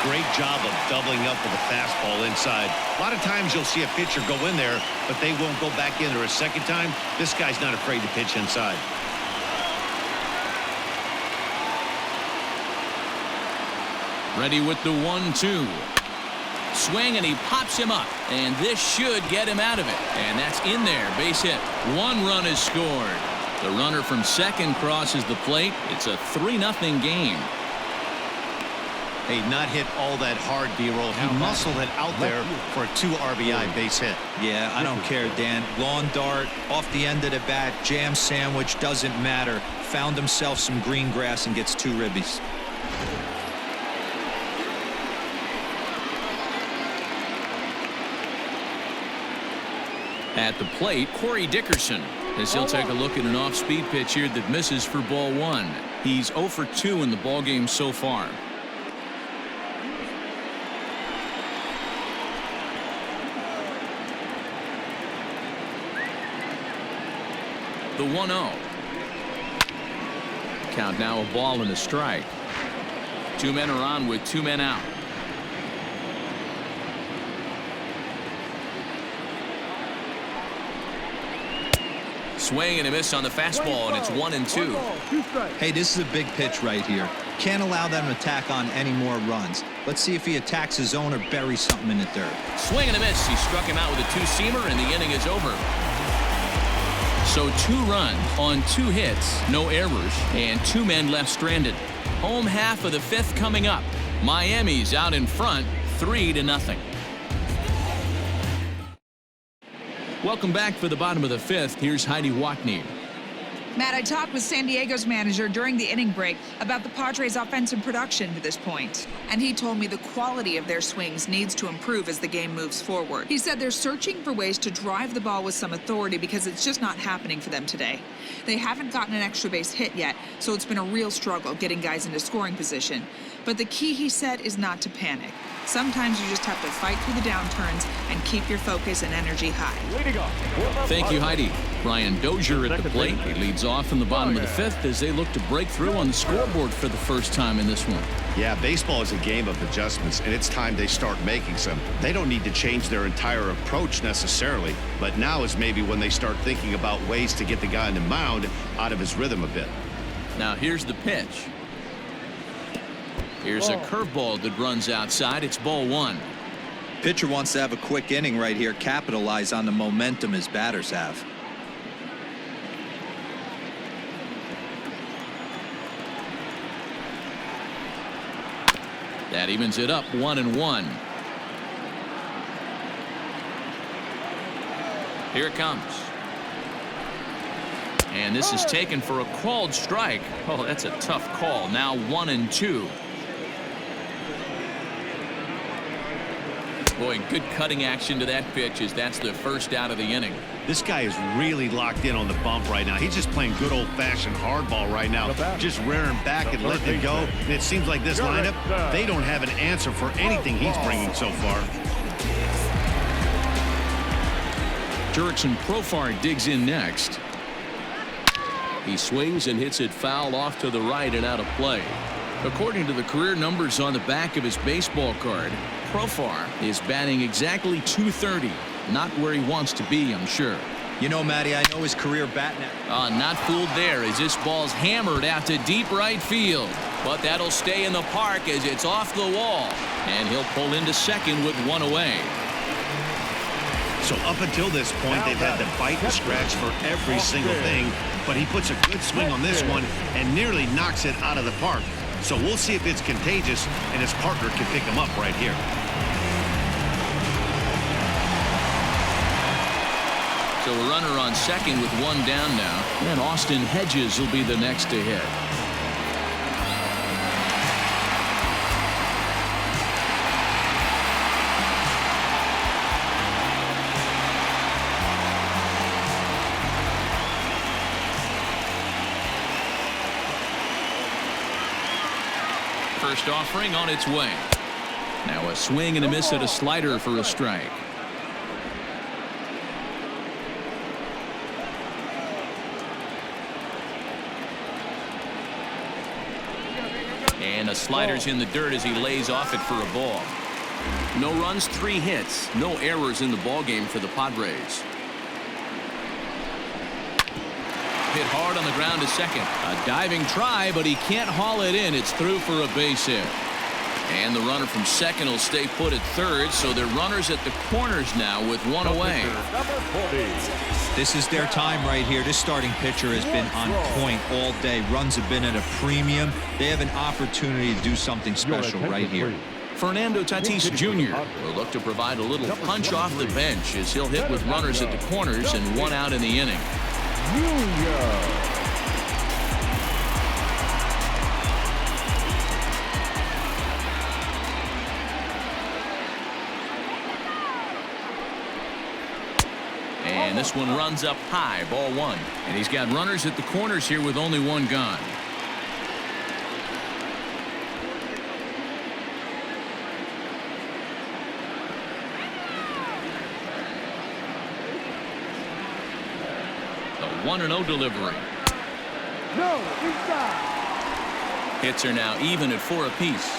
Speaker 2: Great job of doubling up with a fastball inside. A lot of times you'll see a pitcher go in there, but they won't go back in there a second time. This guy's not afraid to pitch inside.
Speaker 1: Ready with the 1-2. Swing, and he pops him up. And this should get him out of it. And that's in there. Base hit. 1 run is scored. The runner from second crosses the plate. It's a 3-0 game.
Speaker 2: Hey, not hit all that hard, D-roll. He muscled it out there for a 2 RBI base hit.
Speaker 3: Yeah, I don't care, Dan. Lawn dart, off the end of the bat, jam sandwich, doesn't matter. Found himself some green grass and gets 2 ribbies.
Speaker 1: At the plate, Corey Dickerson, as he'll take a look at an off-speed pitch here that misses for ball 1. He's 0 for 2 in the ballgame so far. The 1-0. Count now a ball and a strike. 2 men are on with 2 men out. Swing and a miss on the fastball, and it's 1-2.
Speaker 3: Hey, this is a big pitch right here. Can't allow them to tack on any more runs. Let's see if he attacks his own or buries something in the dirt.
Speaker 1: Swing and a miss. He struck him out with a 2-seamer, and the inning is over. So 2 runs on 2 hits, no errors, and 2 men left stranded. Home half of the 5th coming up. Miami's out in front, 3-0. Welcome back for the bottom of the 5th. Here's Heidi Watney.
Speaker 5: Matt, I talked with San Diego's manager during the inning break about the Padres' offensive production to this point, and he told me the quality of their swings needs to improve as the game moves forward. He said they're searching for ways to drive the ball with some authority because it's just not happening for them today. They haven't gotten an extra base hit yet, so it's been a real struggle getting guys into scoring position. But the key, he said, is not to panic. Sometimes you just have to fight through the downturns and keep your focus and energy high.
Speaker 1: Thank you, Heidi. Brian Dozier at the plate. He leads off in the bottom of the 5th as they look to break through on the scoreboard for the first time in this one.
Speaker 2: Yeah, baseball is a game of adjustments, and it's time they start making some. They don't need to change their entire approach necessarily, but now is maybe when they start thinking about ways to get the guy on the mound out of his rhythm a bit.
Speaker 1: Now here's the pitch. Here's a curveball that runs outside. It's ball 1.
Speaker 3: Pitcher wants to have a quick inning right here, capitalize on the momentum his batters have.
Speaker 1: That evens it up, 1-1. Here it comes. And this is taken for a called strike. Oh, that's a tough call. Now 1-2. Boy, good cutting action to that pitch as that's the first out of the inning.
Speaker 2: This guy is really locked in on the bump right now. He's just playing good old-fashioned hardball right now, just rearing back and letting it go. And it seems like this lineup, they don't have an answer for anything he's bringing so far.
Speaker 1: Jurickson Profar digs in next. He swings and hits it foul off to the right and out of play. According to the career numbers on the back of his baseball card, Profar is batting exactly .230. Not where he wants to be, I'm sure.
Speaker 3: You know, Matty, I know his career bat now.
Speaker 1: Not fooled there as this ball's hammered out to deep right field. But that'll stay in the park as it's off the wall. And he'll pull into second with 1 away.
Speaker 2: So up until this point, they've had to fight and scratch for every single thing. But he puts a good swing on this one and nearly knocks it out of the park. So we'll see if it's contagious and his partner can pick him up right here.
Speaker 1: So a runner on second with 1 down now. And Austin Hedges will be the next to hit. First offering on its way. Now a swing and a miss at a slider for a strike. And the slider's in the dirt as he lays off it for a ball. No runs, 3 hits, no errors in the ballgame for the Padres. Hit hard on the ground to second. A diving try, but he can't haul it in. It's through for a base hit. And the runner from second will stay put at third, so they're runners at the corners now with 1 away.
Speaker 3: This is their time right here. This starting pitcher has been on point all day. Runs have been at a premium. They have an opportunity to do something special right here.
Speaker 1: Fernando Tatis Jr. will look to provide a little punch off the bench as he'll hit with runners at the corners and 1 out in the inning. And this one runs up high, ball 1. And he's got runners at the corners here with only 1 gone. The 1-0 delivery.
Speaker 4: No, inside.
Speaker 1: Hits are now even at 4 apiece.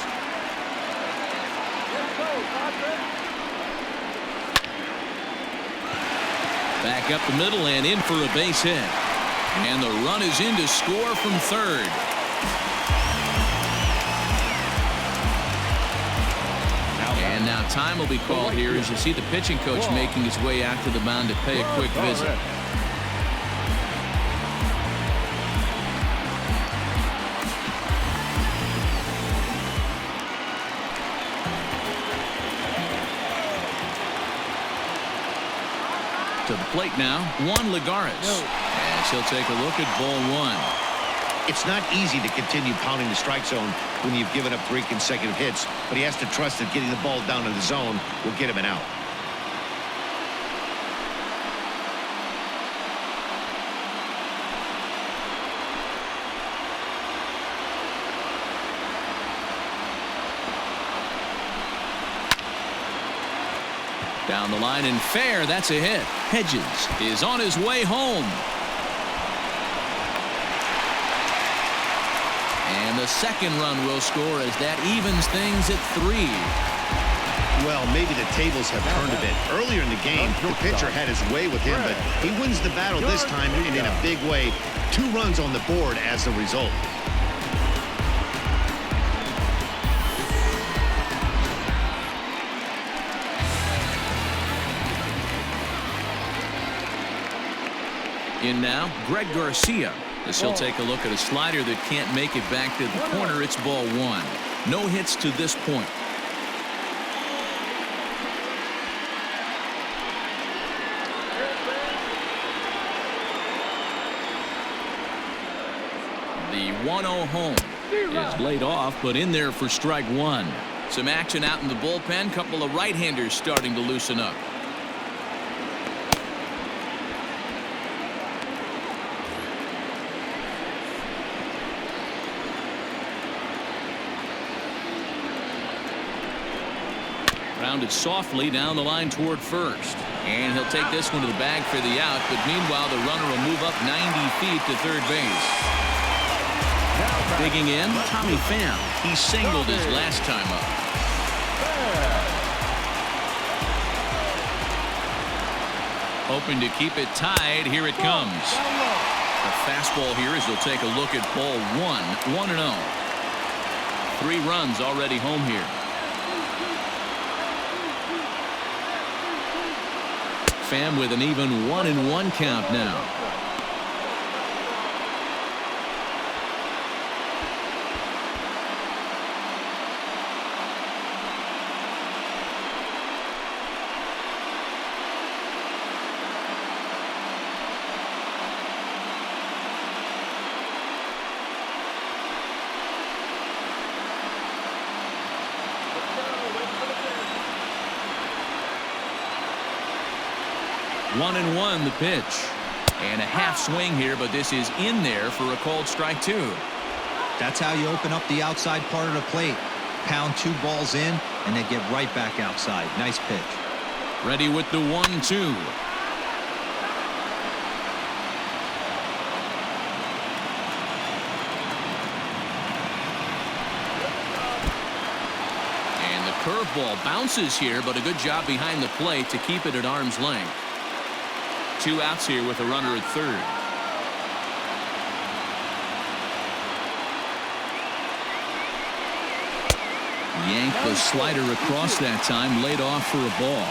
Speaker 1: Back up the middle and in for a base hit. And the run is in to score from third. And now time will be called here as you see the pitching coach making his way out to the mound to pay a quick visit. To the plate now, Juan Lagares. And he'll take a look at ball 1.
Speaker 2: It's not easy to continue pounding the strike zone when you've given up 3 consecutive hits, but he has to trust that getting the ball down to the zone will get him an out.
Speaker 1: Down the line and fair. That's a hit. Hedges is on his way home. And the second run will score as that evens things at 3.
Speaker 2: Well, maybe the tables have turned a bit. Earlier in the game, the pitcher had his way with him, but he wins the battle this time and in a big way. 2 runs on the board as a result.
Speaker 1: In now, Greg Garcia, as he'll take a look at a slider that can't make it back to the corner. It's ball 1. No hits to this point. The 1-0 home is laid off, but in there for strike 1. Some action out in the bullpen. Couple of right-handers starting to loosen up. Rounded softly down the line toward first. And he'll take this one to the bag for the out, but meanwhile the runner will move up 90 feet to third base. Digging in, Tommy Pham. He singled his last time up. Hoping to keep it tied. Here it comes. A fastball here as they'll take a look at ball 1. 1-0. 3 runs already home here. Pham with an even 1-1 count now. One and one the pitch. And a half swing here, but this is in there for a called strike 2.
Speaker 3: That's how you open up the outside part of the plate. Pound 2 balls in, and they get right back outside. Nice pitch.
Speaker 1: Ready with the 1-2. Curveball bounces here, but a good job behind the plate to keep it at arm's length. 2 outs here with a runner at third. Yanked the slider across that time, laid off for a ball.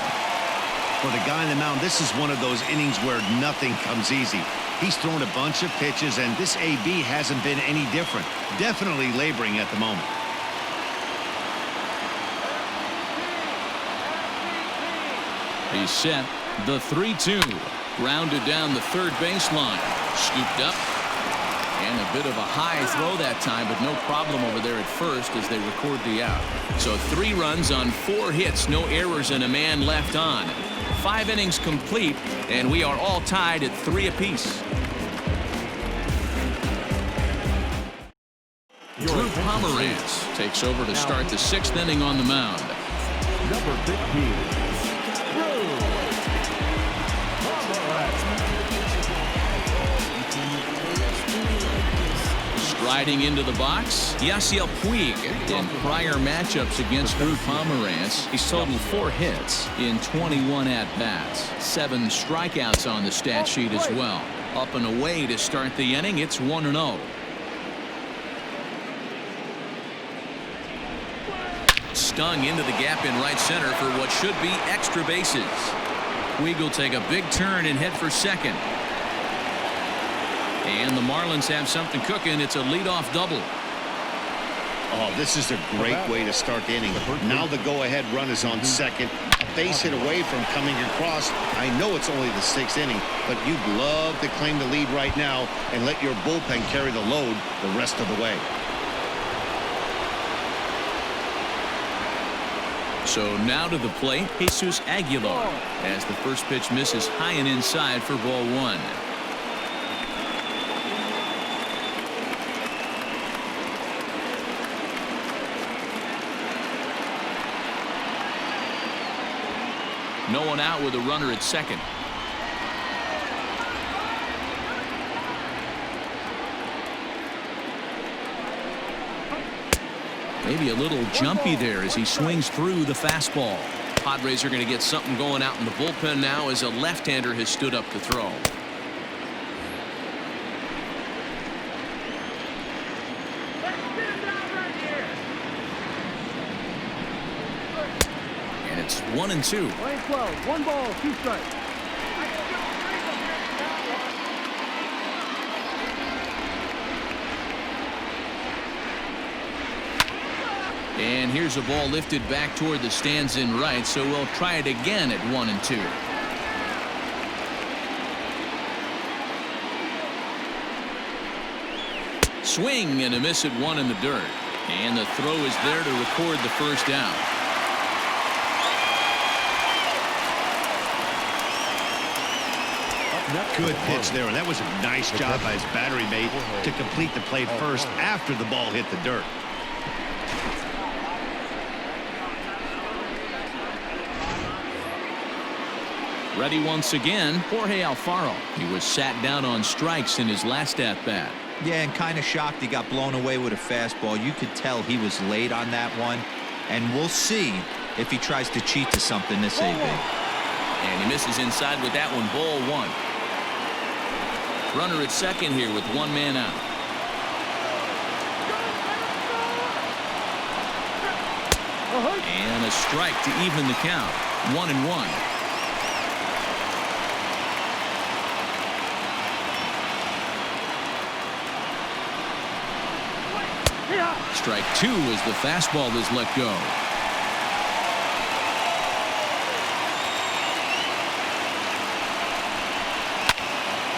Speaker 2: For the guy on the mound, this is one of those innings where nothing comes easy. He's thrown a bunch of pitches, and this AB hasn't been any different. Definitely laboring at the moment.
Speaker 1: He's set. The 3-2. Grounded down the third baseline. Scooped up. And a bit of a high throw that time, but no problem over there at first as they record the out. So 3 runs on 4 hits, no errors, and a man left on. 5 innings complete, and we are all tied at 3 apiece. Drew Pomeranz takes over to start the 6th inning on the mound.
Speaker 4: Number 15.
Speaker 1: Striding into the box, Yasiel Puig. In prior matchups against Drew Pomeranz, he's totaled 4 hits in 21 at-bats. 7 strikeouts on the stat sheet as well. Up and away to start the inning, it's 1-0. Stung into the gap in right center for what should be extra bases. Puig will take a big turn and head for second. And the Marlins have something cooking. It's a leadoff double.
Speaker 2: Oh, this is a great way to start the inning. Now the go-ahead run is on second. A base hit away from coming across. I know it's only the 6th inning, but you'd love to claim the lead right now and let your bullpen carry the load the rest of the way.
Speaker 1: So now to the plate, Jesus Aguilar, as the first pitch misses high and inside for ball 1. No one out with a runner at second. Maybe a little jumpy there as he swings through the fastball. Padres are going to get something going out in the bullpen now as a left-hander has stood up to throw. And it's 1-2.
Speaker 4: Play 12. 1 ball, 2 strikes.
Speaker 1: And here's a ball lifted back toward the stands in right, so we'll try it again at 1-2. Swing and a miss at 1 in the dirt. And the throw is there to record the first out.
Speaker 2: Good pitch there, and that was a nice job by his battery mate to complete the play first after the ball hit the dirt.
Speaker 1: Ready once again, Jorge Alfaro. He was sat down on strikes in his last at-bat.
Speaker 3: Yeah, and kind of shocked he got blown away with a fastball. You could tell he was late on that one, and we'll see if he tries to cheat to something this AB.
Speaker 1: And he misses inside with that one. Ball 1. Runner at second here with 1 man out. And a strike to even the count. 1-1. Strike 2 as the fastball is let go.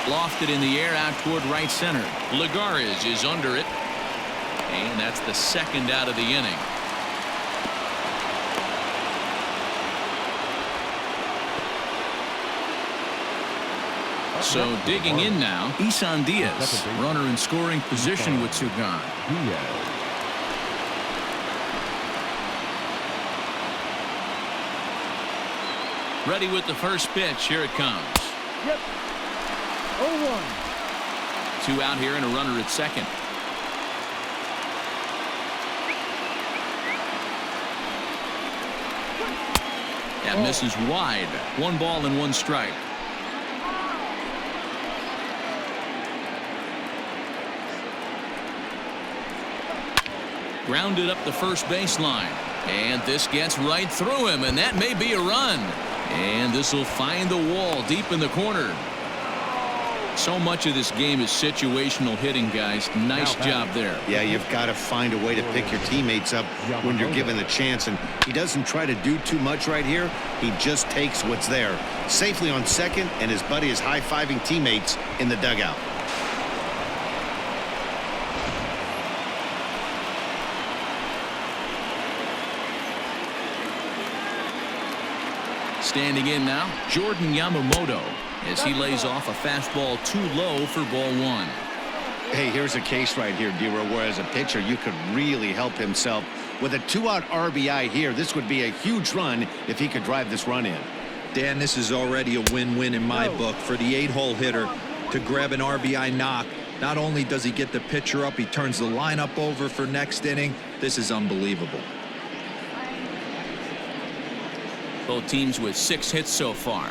Speaker 1: Lofted in the air out toward right center. Lagares is under it. And that's the 2nd out of the inning. So digging in now, Isan Diaz, runner in scoring position with 2 gone. Ready with the first pitch. Here it comes.
Speaker 4: Yep. 0-1.
Speaker 1: 2 out here and a runner at second. That misses wide. 1 ball and 1 strike. Grounded up the first baseline. And this gets right through him, and that may be a run. And this will find the wall deep in the corner. So much of this game is situational hitting, guys. Nice job there.
Speaker 2: Yeah, you've got to find a way to pick your teammates up when you're given the chance, and he doesn't try to do too much right here. He just takes what's there. Safely on second, and his buddy is high-fiving teammates in the dugout.
Speaker 1: Standing in now, Jordan Yamamoto, as he lays off a fastball too low for ball 1.
Speaker 2: Hey, here's a case right here, D-Row, where as a pitcher you could really help himself. With a 2-out RBI here, this would be a huge run if he could drive this run in.
Speaker 3: Dan, this is already a win-win in my book for the 8-hole hitter to grab an RBI knock. Not only does he get the pitcher up, he turns the lineup over for next inning. This is unbelievable.
Speaker 1: Both teams with 6 hits so far.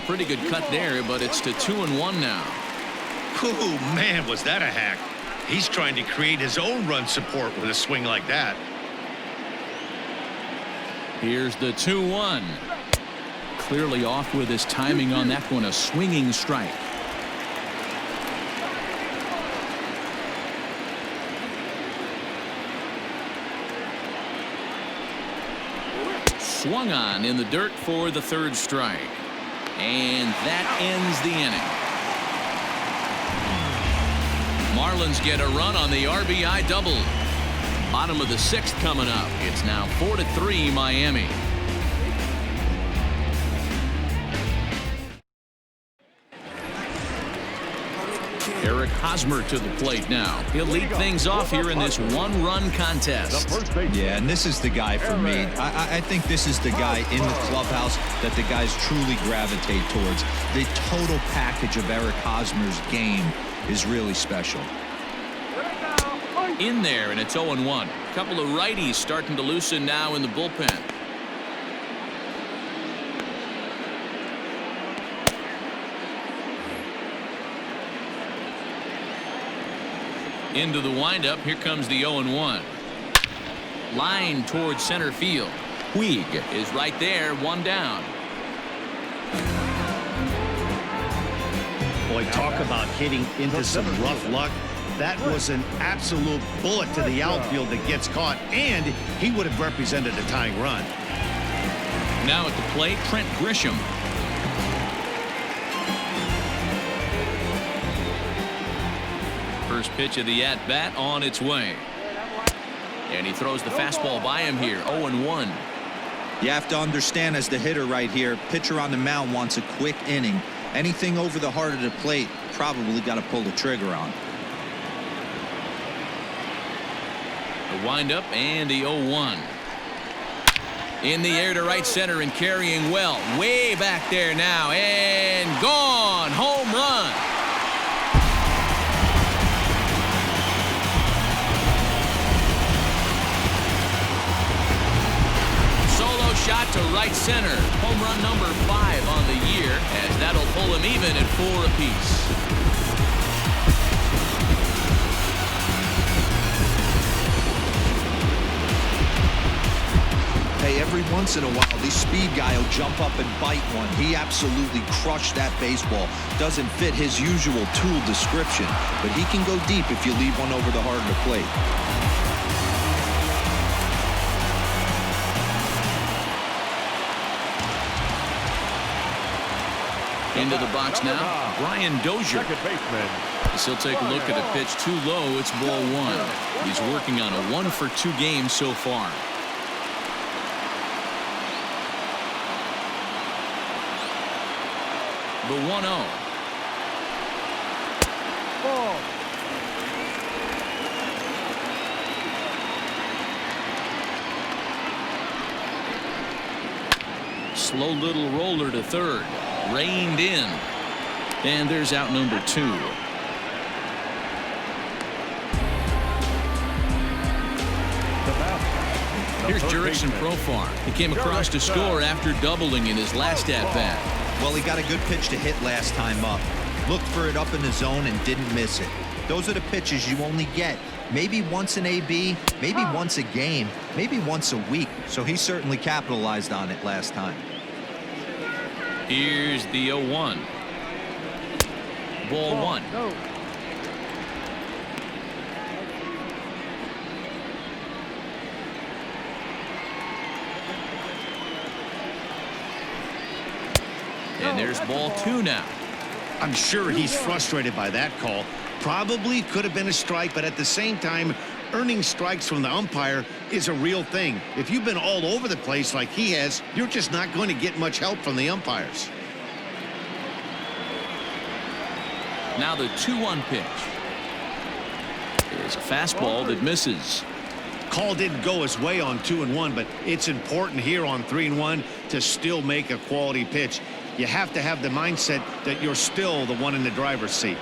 Speaker 1: Pretty good cut there, but it's to 2-1 now.
Speaker 2: Ooh, man, was that a hack. He's trying to create his own run support with a swing like that.
Speaker 1: Here's the 2-1. Clearly off with his timing on that one. A swinging strike. Swung on in the dirt for the 3rd strike. And that ends the inning. Marlins get a run on the RBI double. Bottom of the 6th coming up. It's now 4-3 Miami. Eric Hosmer to the plate now. He'll lead things off here in this 1-run contest.
Speaker 3: Yeah, and this is the guy for me. I think this is the guy in the clubhouse that the guys truly gravitate towards. The total package of Eric Hosmer's game is really special.
Speaker 1: In there, and it's 0-1. A couple of righties starting to loosen now in the bullpen. Into the windup. Here comes the 0-1. Line towards center field. Puig is right there, 1 down.
Speaker 2: Boy, talk about hitting into some rough luck. That was an absolute bullet to the outfield that gets caught, and he would have represented a tying run.
Speaker 1: Now at the plate, Trent Grisham. First pitch of the at-bat on its way. And he throws the fastball by him here. 0-1.
Speaker 3: You have to understand, as the hitter right here, pitcher on the mound wants a quick inning. Anything over the heart of the plate, probably got to pull the trigger on.
Speaker 1: The windup and the 0-1. In the air to right center and carrying well. Way back there now. And gone. Home run. Shot to right center. Home run number 5 on the year, as that'll pull him even at 4 apiece.
Speaker 3: Hey, every once in a while, this speed guy will jump up and bite one. He absolutely crushed that baseball. Doesn't fit his usual tool description, but he can go deep if you leave one over the heart of the plate.
Speaker 1: Into the box now, Brian Dozier. As he'll take a look at a pitch too low. It's ball 1. He's working on a 1-for-2 game so far. The 1-0. Slow little roller to third. Reined in. And there's out number 2. Here's Jurickson Profar. He came across to score after doubling in his last at-bat.
Speaker 3: Well, he got a good pitch to hit last time up. Looked for it up in the zone and didn't miss it. Those are the pitches you only get maybe once an AB, maybe once a game, maybe once a week. So he certainly capitalized on it last time.
Speaker 1: Here's the 0-1. Ball one. And there's ball two now.
Speaker 2: I'm sure he's frustrated by that call. Probably could have been a strike, but at the same time, earning strikes from the umpire is a real thing. If you've been all over the place like he has, you're just not going to get much help from the umpires.
Speaker 1: Now the 2-1 pitch. It's a fastball that misses.
Speaker 2: Call didn't go his way on 2-1, but it's important here on 3-1 to still make a quality pitch. You have to have the mindset that you're still the one in the driver's seat.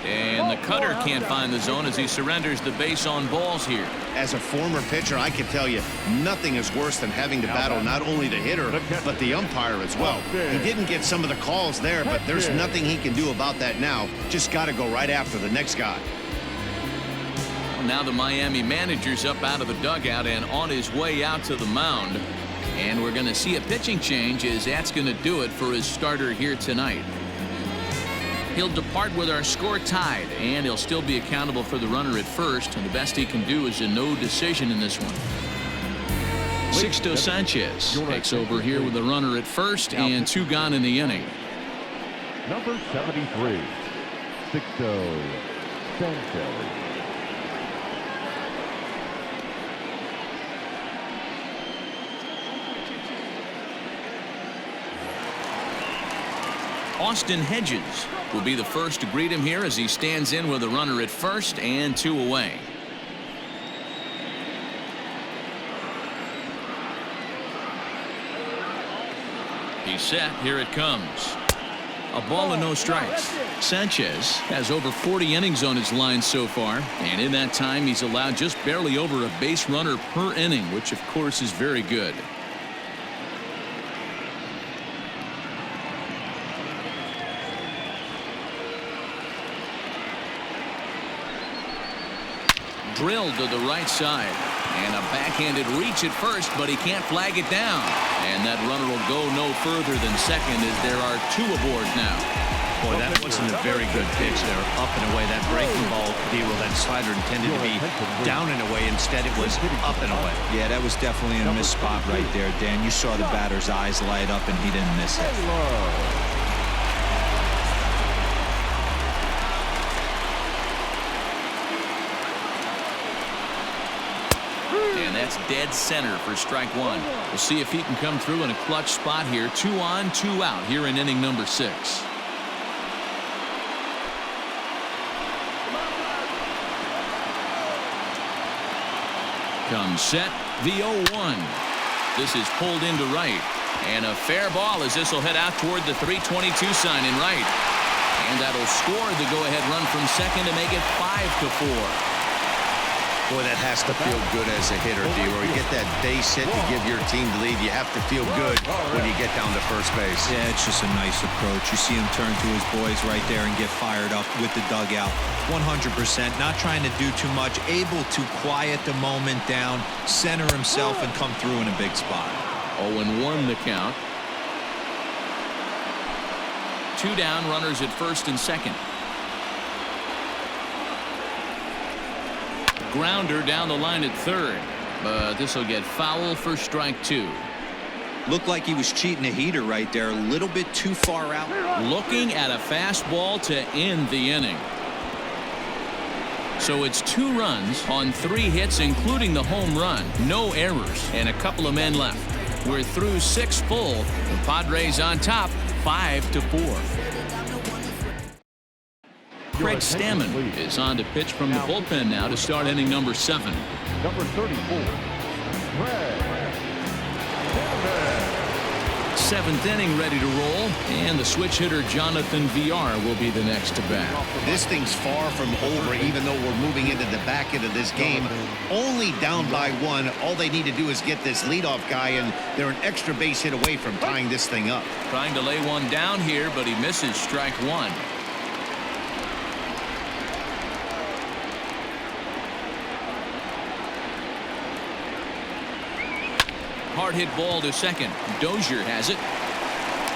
Speaker 1: And the cutter can't find the zone as he surrenders the base on balls here.
Speaker 2: As a former pitcher, I can tell you nothing is worse than having to battle not only the hitter but the umpire as well. He didn't get some of the calls there, but there's nothing he can do about that now. Just got to go right after the next guy.
Speaker 1: Now the Miami manager's up out of the dugout and on his way out to the mound. And we're going to see a pitching change as that's going to do it for his starter here tonight. He'll depart with our score tied, and he'll still be accountable for the runner at first, and the best he can do is a no decision in this one. Sixto Sanchez takes over here with a runner at first and 2 gone in the inning.
Speaker 4: Number 73, Sixto Sanchez.
Speaker 1: Austin Hedges will be the first to greet him here as he stands in with a runner at first and 2 away. He's set. Here it comes. A ball and no strikes. Sanchez has over 40 innings on his line so far, and in that time he's allowed just barely over a base runner per inning, which of course is very good. Drilled to the right side, and a backhanded reach at first, but he can't flag it down, and that runner will go no further than second as there are 2 aboard now.
Speaker 2: Boy, that wasn't a very good pitch there. Up and away. That breaking ball, D-Roll, that slider intended to be down and away. Instead, it was up and away.
Speaker 3: Yeah, that was definitely a missed spot right there, Dan. You saw the batter's eyes light up, and he didn't miss it.
Speaker 1: And that's dead center for strike 1. We'll see if he can come through in a clutch spot here. 2 on, 2 out here in inning number 6. Comes set, the 0-1. This is pulled into right. And a fair ball as this will head out toward the 322 sign in right. And that'll score the go-ahead run from second to make it 5-4.
Speaker 2: Boy, that has to feel good as a hitter, D-Roll. You get that base hit to give your team the lead. You have to feel good when you get down to first base.
Speaker 3: Yeah, it's just a nice approach. You see him turn to his boys right there and get fired up with the dugout. 100%, not trying to do too much, able to quiet the moment down, center himself, and come through in a big spot.
Speaker 1: 0-1 the count. 2 down, runners at first and second. Grounder down the line at third, but this will get foul for strike 2.
Speaker 3: Looked like he was cheating a heater right there, a little bit too far out.
Speaker 1: Looking at a fastball to end the inning. So it's 2 runs on 3 hits, including the home run. No errors, and a couple of men left. We're through 6 full. The Padres on top, 5-4. Craig Stammen is on to pitch from the bullpen now to start inning number 7.
Speaker 4: Number 34, Craig Stammen.
Speaker 1: seventh inning ready to roll, and the switch hitter Jonathan VR will be the next to bat.
Speaker 2: This thing's far from over, even though we're moving into the back end of this game. Only down by one. All they need to do is get this leadoff guy, and they're an extra base hit away from tying this thing up.
Speaker 1: Trying to lay one down here, but he misses strike one. Hard hit ball to second. Dozier has it.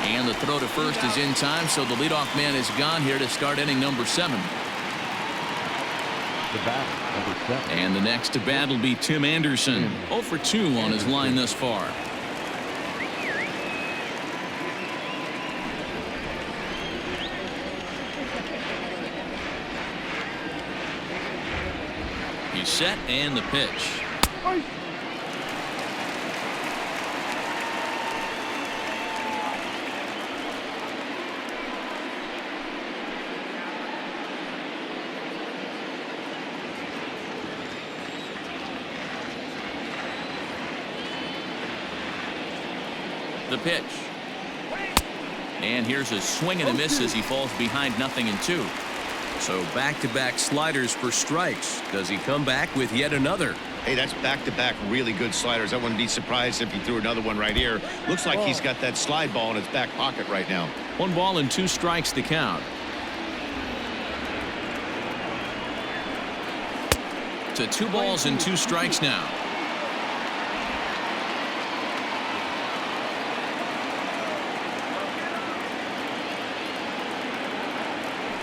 Speaker 1: And the throw to first is in time, so the leadoff man is gone here to start inning number 7.
Speaker 4: The bat, number 7.
Speaker 1: And the next to bat will be Tim Anderson. 0 for 2 on his line thus far. He's set, and the pitch. The pitch. And here's a swing and a miss as he falls behind 0-2. So back-to-back sliders for strikes. Does he come back with yet another?
Speaker 2: Hey, that's back-to-back really good sliders. I wouldn't be surprised if he threw another one right here. Looks like he's got that slide ball in his back pocket right now.
Speaker 1: 1 ball and 2 strikes to count. To 2 balls and 2 strikes now.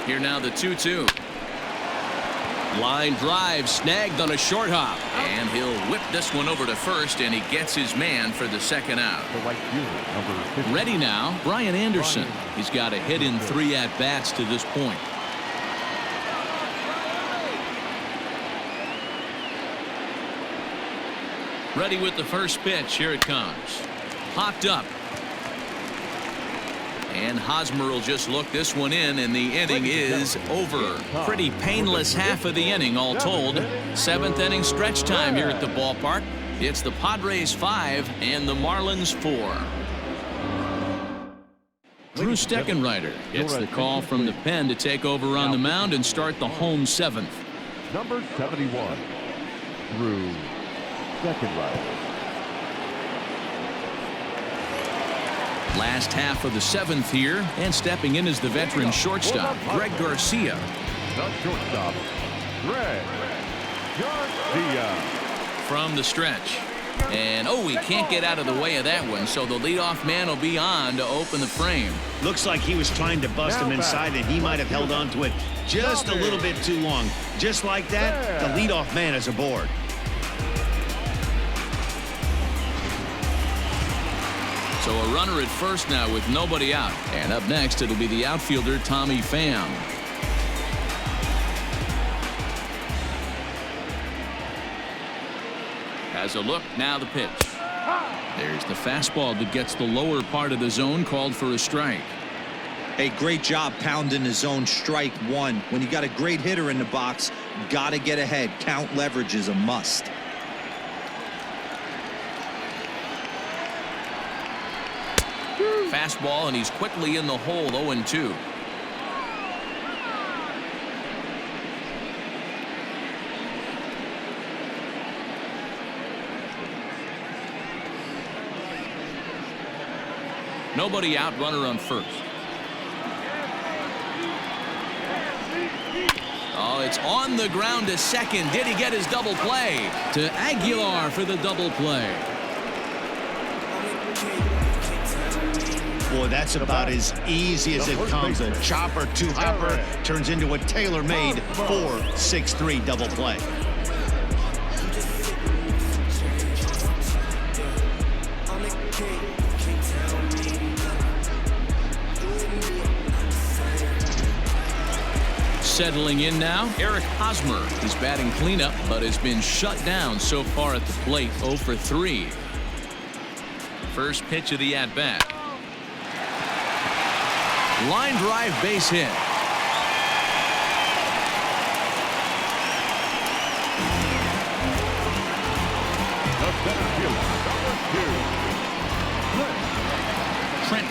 Speaker 1: Here now the 2-2. Line drive snagged on a short hop, and he'll whip this one over to first, and he gets his man for the second out.
Speaker 4: The right fielder, number 15.
Speaker 1: Ready now, Brian Anderson. He's got a hit in 3 at-bats to this point. Ready with the first pitch. Here it comes. Popped up. And Hosmer will just look this one in, and the inning is over. Pretty painless half of the inning, all told. 7th inning stretch time here at the ballpark. It's the Padres 5 and the Marlins 4. Drew Steckenrider gets the call from the pen to take over on the mound and start the home 7th.
Speaker 4: Number 71, Drew Steckenrider.
Speaker 1: Last half of the 7th here, and stepping in is the veteran shortstop, Greg Garcia.
Speaker 4: The shortstop, Greg Garcia.
Speaker 1: From the stretch. And, oh, he can't get out of the way of that one, so the leadoff man will be on to open the frame.
Speaker 2: Looks like he was trying to bust him inside, and he might have held on to it just a little bit too long. Just like that, the leadoff man is aboard.
Speaker 1: So a runner at first now with nobody out. And up next, it'll be the outfielder, Tommy Pham. Has a look, now the pitch. There's the fastball that gets the lower part of the zone, called for a strike.
Speaker 3: Hey, great job pounding the zone. Strike 1. When you got a great hitter in the box, got to get ahead. Count leverage is a must.
Speaker 1: Fastball, and he's quickly in the hole. 0-2. Nobody out, runner on first. Oh, it's on the ground to second. Did he get his double play? To Aguilar for the double play.
Speaker 2: Boy, that's about as easy as it comes. A chopper, two-hopper turns into a tailor-made 4-6-3 double play.
Speaker 1: Settling in now, Eric Hosmer is batting cleanup, but has been shut down so far at the plate. 0 for 3. First pitch of the at-bat. Line drive base hit.
Speaker 4: The center fielder, number 2.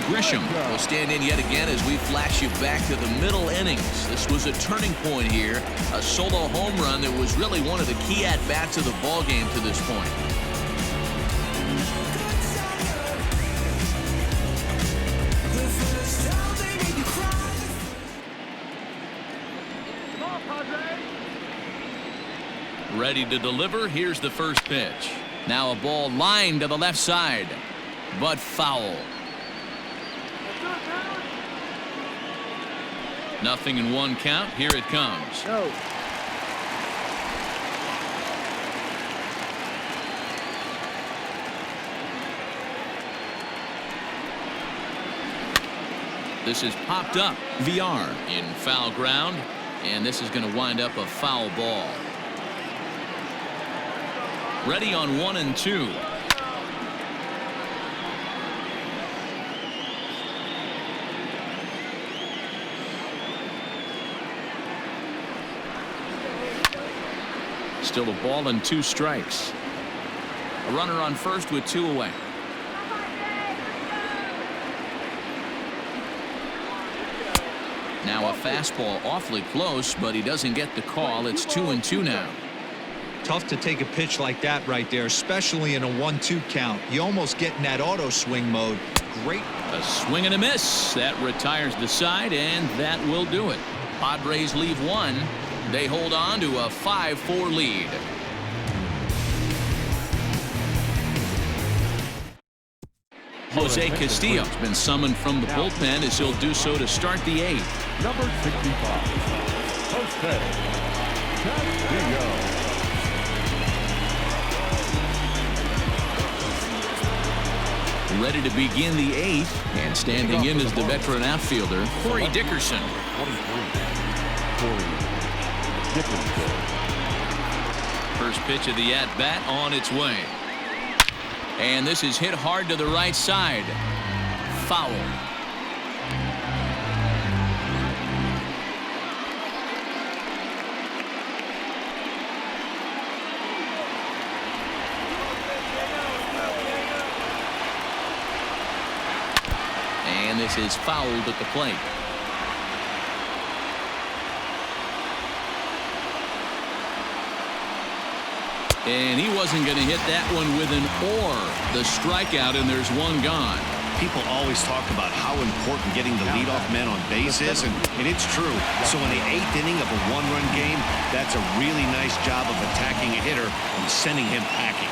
Speaker 1: Grisham will stand in yet again as we flash you back to the middle innings. This was a turning point here, a solo home run that was really one of the key at-bats of the ballgame to this point. Ready to deliver. Here's the first pitch. Now a ball lined to the left side, but foul. Nothing in one count. Here it comes.
Speaker 4: No.
Speaker 1: This is popped up. VR in foul ground, and this is going to wind up a foul ball. Ready on 1 and 2. Still a ball and 2 strikes. A runner on first with 2 away. Now a fastball awfully close, but he doesn't get the call. It's 2 and 2 now.
Speaker 3: Tough to take a pitch like that right there, especially in a 1-2 count. You almost get in that auto swing mode. Great.
Speaker 1: A swing and a miss. That retires the side, and that will do it. Padres leave 1. They hold on to a 5-4 lead. Jose Castillo has been summoned from the bullpen as he'll do so to start the 8th.
Speaker 4: Number 65, Jose Castillo.
Speaker 1: Ready to begin the 8th, and standing in is the veteran outfielder, Corey Dickerson.
Speaker 4: 23, Corey Dickerson.
Speaker 1: First pitch of the at-bat on its way. And this is hit hard to the right side. Foul. And this is fouled at the plate. And he wasn't going to hit that one with an or. The strikeout, and there's 1 gone.
Speaker 2: People always talk about how important getting the leadoff man on base is, and it's true. So in the 8th inning of a 1-run game, that's a really nice job of attacking a hitter and sending him packing.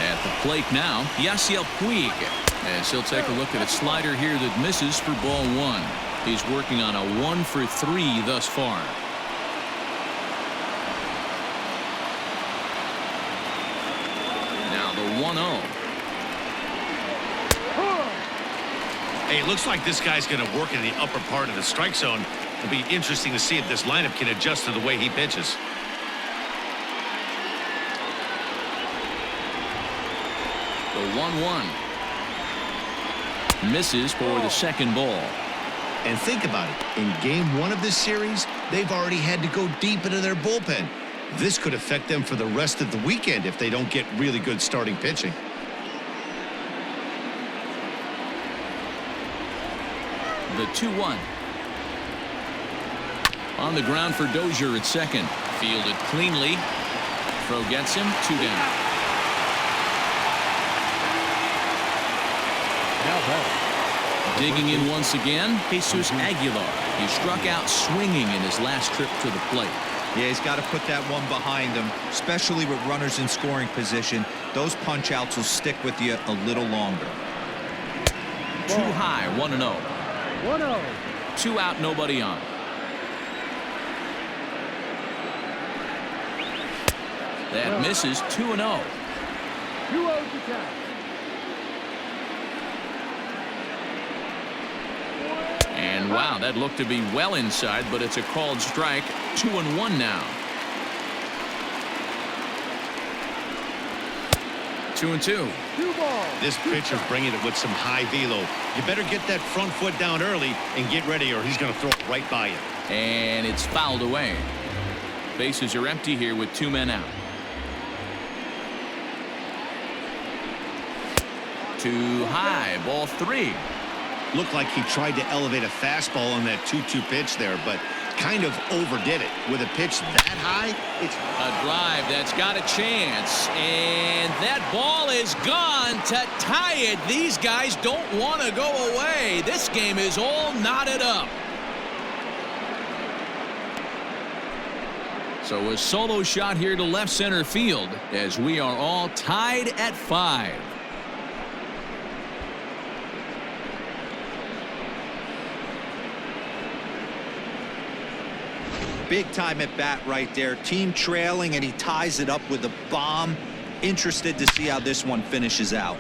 Speaker 1: At the plate now, Yasiel Puig. As he'll take a look at a slider here that misses for ball 1. He's working on a 1 for 3 thus far. Now the 1-0.
Speaker 2: Hey, it looks like this guy's going to work in the upper part of the strike zone. It'll be interesting to see if this lineup can adjust to the way he pitches.
Speaker 1: The 1-1. Misses for the second ball.
Speaker 2: And think about it. In game 1 of this series, they've already had to go deep into their bullpen. This could affect them for the rest of the weekend if they don't get really good starting pitching.
Speaker 1: The 2-1. On the ground for Dozier at second. Fielded cleanly. Throw gets him. 2 down. Digging in once again, Jesus Aguilar. He struck out swinging in his last trip to the plate.
Speaker 3: Yeah, he's got to put that one behind him, especially with runners in scoring position. Those punch outs will stick with you a little longer.
Speaker 1: Too high, 1-0.
Speaker 4: 1-0.
Speaker 1: 2 out, nobody on. That misses. 2-0.
Speaker 4: 2-0 to count.
Speaker 1: And wow, that looked to be well inside, but it's a called strike. 2-1 now. 2-2.
Speaker 4: 2 balls.
Speaker 2: This pitcher's bringing it with some high velo. You better get that front foot down early and get ready, or he's going to throw it right by you.
Speaker 1: And it's fouled away. Bases are empty here with 2 men out. Too high, ball 3.
Speaker 2: Looked like he tried to elevate a fastball on that 2-2 pitch there, but kind of overdid it. With a pitch that high, it's
Speaker 1: A drive that's got a chance, and that ball is gone to tie it. These guys don't want to go away. This game is all knotted up. So a solo shot here to left center field as we are all tied at 5.
Speaker 3: Big time at bat right there. Team trailing, and he ties it up with a bomb. Interested to see how this one finishes out.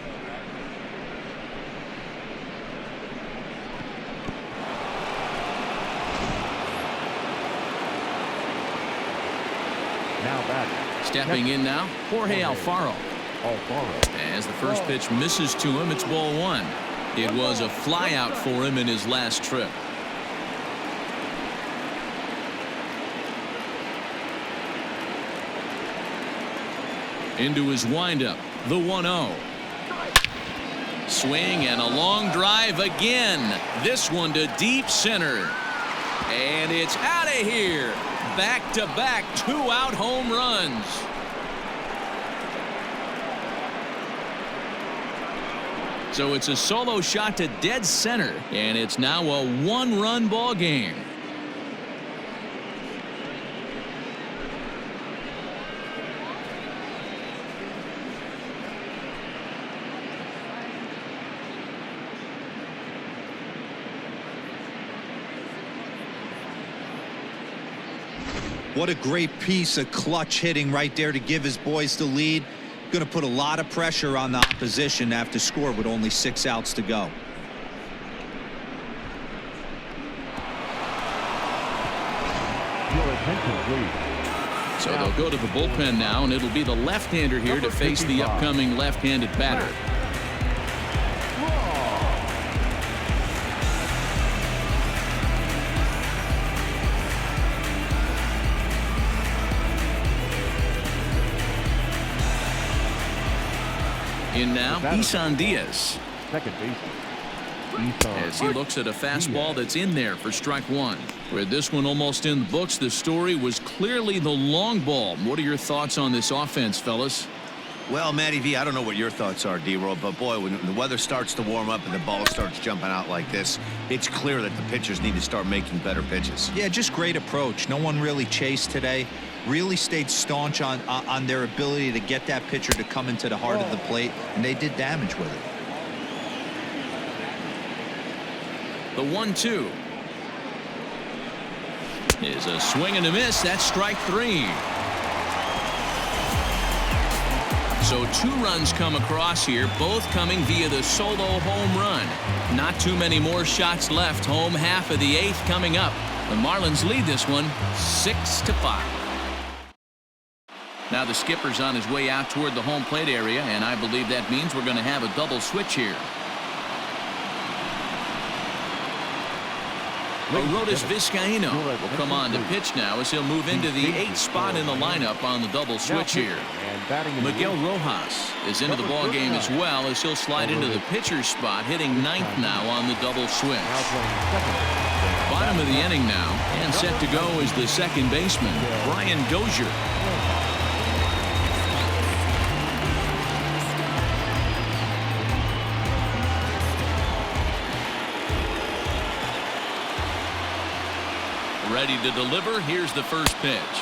Speaker 4: Now back.
Speaker 1: Stepping in now, Jorge Alfaro. As the first pitch misses to him, it's ball 1. It was a flyout for him in his last trip. Into his windup, the 1-0. Swing and a long drive again. This one to deep center. And it's out of here. Back-to-back 2-out home runs. So it's a solo shot to dead center, and it's now a 1-run ball game.
Speaker 3: What a great piece of clutch hitting right there to give his boys the lead. Going to put a lot of pressure on the opposition to have to score with only 6 outs to go.
Speaker 4: Your attention, please.
Speaker 1: So they'll go to the bullpen now, and it'll be the left-hander here to face the upcoming left-handed batter. In now, Isan Diaz.
Speaker 4: Second baseman.
Speaker 1: As he looks at a fastball that's in there for strike 1. With this one almost in the books, the story was clearly the long ball. What are your thoughts on this offense, fellas?
Speaker 2: Well, Matty V, I don't know what your thoughts are, D-Roll, but boy, when the weather starts to warm up and the ball starts jumping out like this, it's clear that the pitchers need to start making better pitches.
Speaker 3: Yeah, just great approach. No one really chased today. Really stayed staunch on their ability to get that pitcher to come into the heart of the plate, and they did damage with it.
Speaker 1: The 1-2 is a swing and a miss. That's strike 3. So 2 runs come across here, both coming via the solo home run. Not too many more shots left. Home half of the 8th coming up. The Marlins lead this one 6-5. Now the skipper's on his way out toward the home plate area, and I believe that means we're going to have a double switch here. Arodys Vizcaíno will come on to pitch now as he'll move into the 8th spot in the lineup on the double switch here. Miguel Rojas is into the ball game as well as he'll slide into the pitcher's spot, hitting 9th now on the double switch. Bottom of the inning now, and set to go is the second baseman, Brian Dozier. Ready to deliver. Here's the first pitch.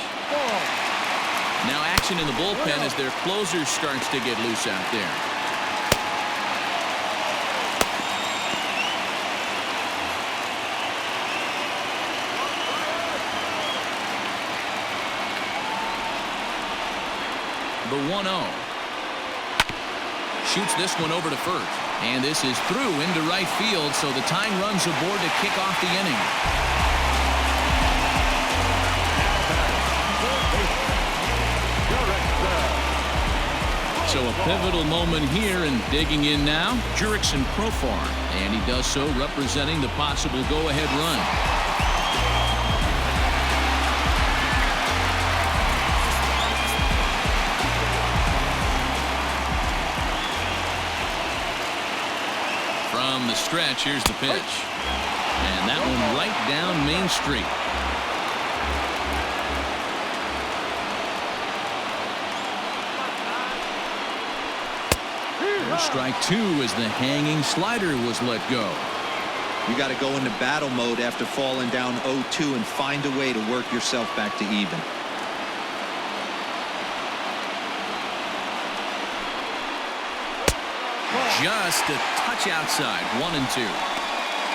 Speaker 1: Now action in the bullpen as their closer starts to get loose out there. The 1-0. Shoots this one over to first. And this is through into right field, so the tying runs aboard to kick off the inning. So a pivotal moment here, and digging in now, Jurickson Profar, and he does so representing the possible go-ahead run. from the stretch. Here's the pitch. And that one right down Main Street. Strike two as the hanging slider was let go.
Speaker 3: You got to go into battle mode after falling down 0-2 and find a way to work yourself back to even.
Speaker 1: Just a touch outside. 1-2.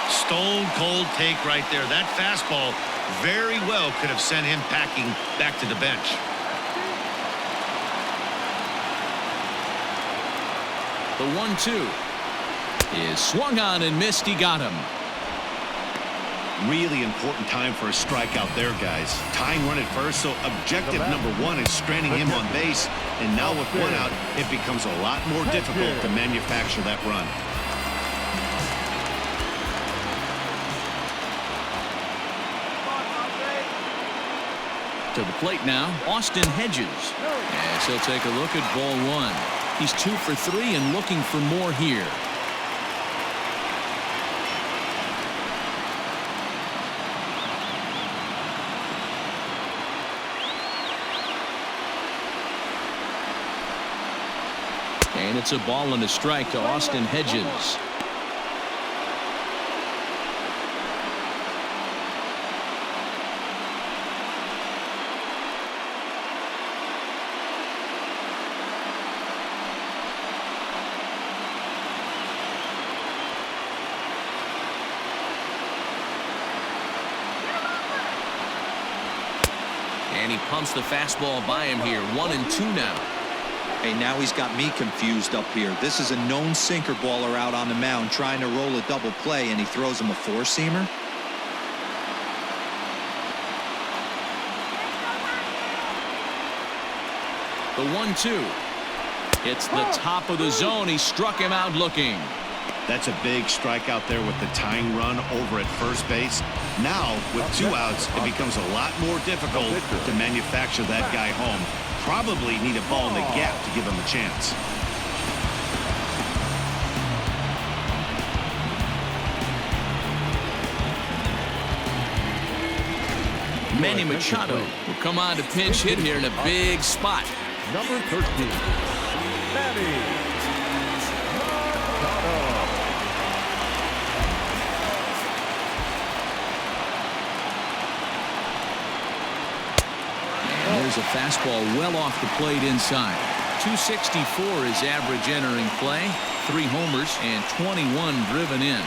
Speaker 2: Stone cold take right there. That fastball very well could have sent him packing back to the bench.
Speaker 1: The 1-2 is swung on and missed. He got him.
Speaker 2: Really important time for a strikeout there, guys. Tying run at first, so objective number one is stranding him on base. And now with one out, it becomes a lot more difficult to manufacture that run.
Speaker 1: To the plate now, Austin Hedges. As he'll take a look at ball one. He's 2 for 3 and looking for more here. And it's a ball and a strike to Austin Hedges. And he pumps the fastball by him here. 1-2 now.
Speaker 3: Hey, now he's got me confused up here. This is a known sinker baller out on the mound trying to roll a double play, and he throws him a four-seamer.
Speaker 1: The 1-2. It's the top of the zone. He struck him out looking.
Speaker 2: That's a big strikeout there with the tying run over at first base. Now, with 2 outs, it becomes a lot more difficult to manufacture that guy home. Probably need a ball in the gap to give him a chance.
Speaker 1: Manny Machado will come on to pinch hit here in a big spot.
Speaker 4: Number 13, Manny Machado.
Speaker 1: There's a fastball well off the plate inside. 264 is average entering play. 3 homers and 21 driven in.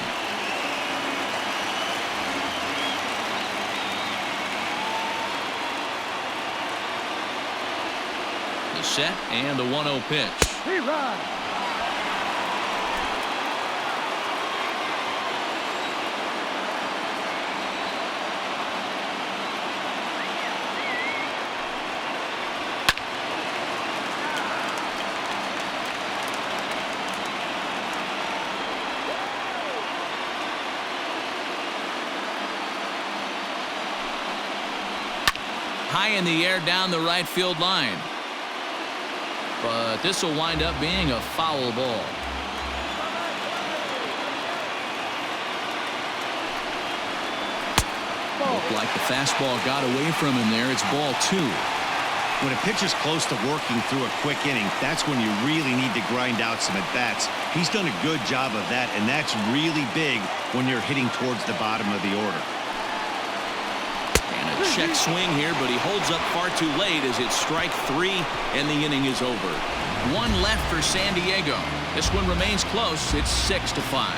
Speaker 1: The set and the 1-0 pitch. High in the air down the right field line. But this will wind up being a foul ball. Looked like the fastball got away from him there. It's ball 2.
Speaker 2: When a pitch is close to working through a quick inning, that's when you really need to grind out some at-bats. He's done a good job of that, and that's really big when you're hitting towards the bottom of the order.
Speaker 1: Check swing here, but he holds up far too late as it's strike 3 and the inning is over. 1 left for San Diego. This one remains close. It's 6-5.